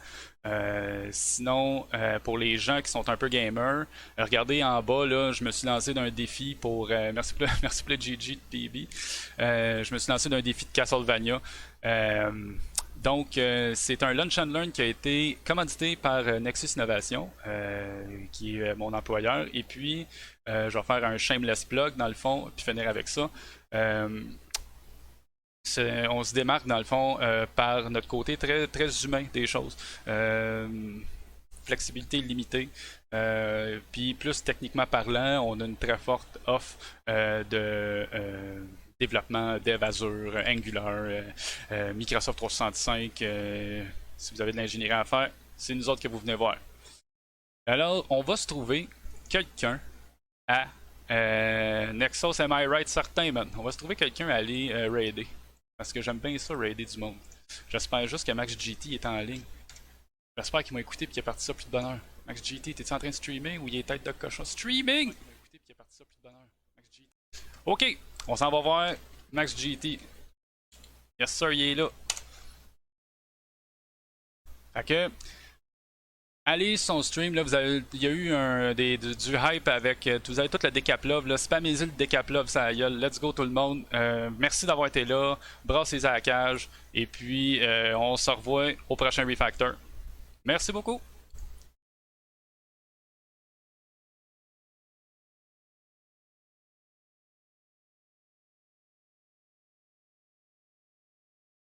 Sinon, pour les gens qui sont un peu gamers, regardez en bas, là, je me suis lancé d'un défi pour... merci pour le GG de PB. Je me suis lancé d'un défi de Castlevania. Donc, c'est un Lunch and Learn qui a été commandité par Nexus Innovation, qui est mon employeur. Et puis, je vais faire un shameless plug, dans le fond, puis finir avec ça. On se démarque, dans le fond, par notre côté très, très humain des choses. Flexibilité limitée. Puis, plus techniquement parlant, on a une très forte offre de... développement, Dev Azure, Angular, Microsoft 365. Si vous avez de l'ingénierie à faire, c'est nous autres que vous venez voir. Alors, on va se trouver quelqu'un à Nexus, am I right? Certain, man. On va se trouver quelqu'un à aller raider. Parce que j'aime bien ça, raider du monde. J'espère juste que Max GT est en ligne. J'espère qu'il m'a écouté et qu'il est parti ça plus de bonheur. Max GT, t'es-tu en train de streamer ou il est tête de cochon? Streaming! J'espère qu'il m'a écouté et qu'il est parti ça plus de bonheur. Max GT. Ok, on s'en va voir Max GT. Yes sir, il est là. Fait que, allez sur son stream, là, il y a eu du hype avec, vous avez tout le Decap-Love, là, spammez-y le Decap-Love, ça gueule, let's go tout le monde. Merci d'avoir été là, brassez à la cage, et puis on se revoit au prochain Refactor. Merci beaucoup.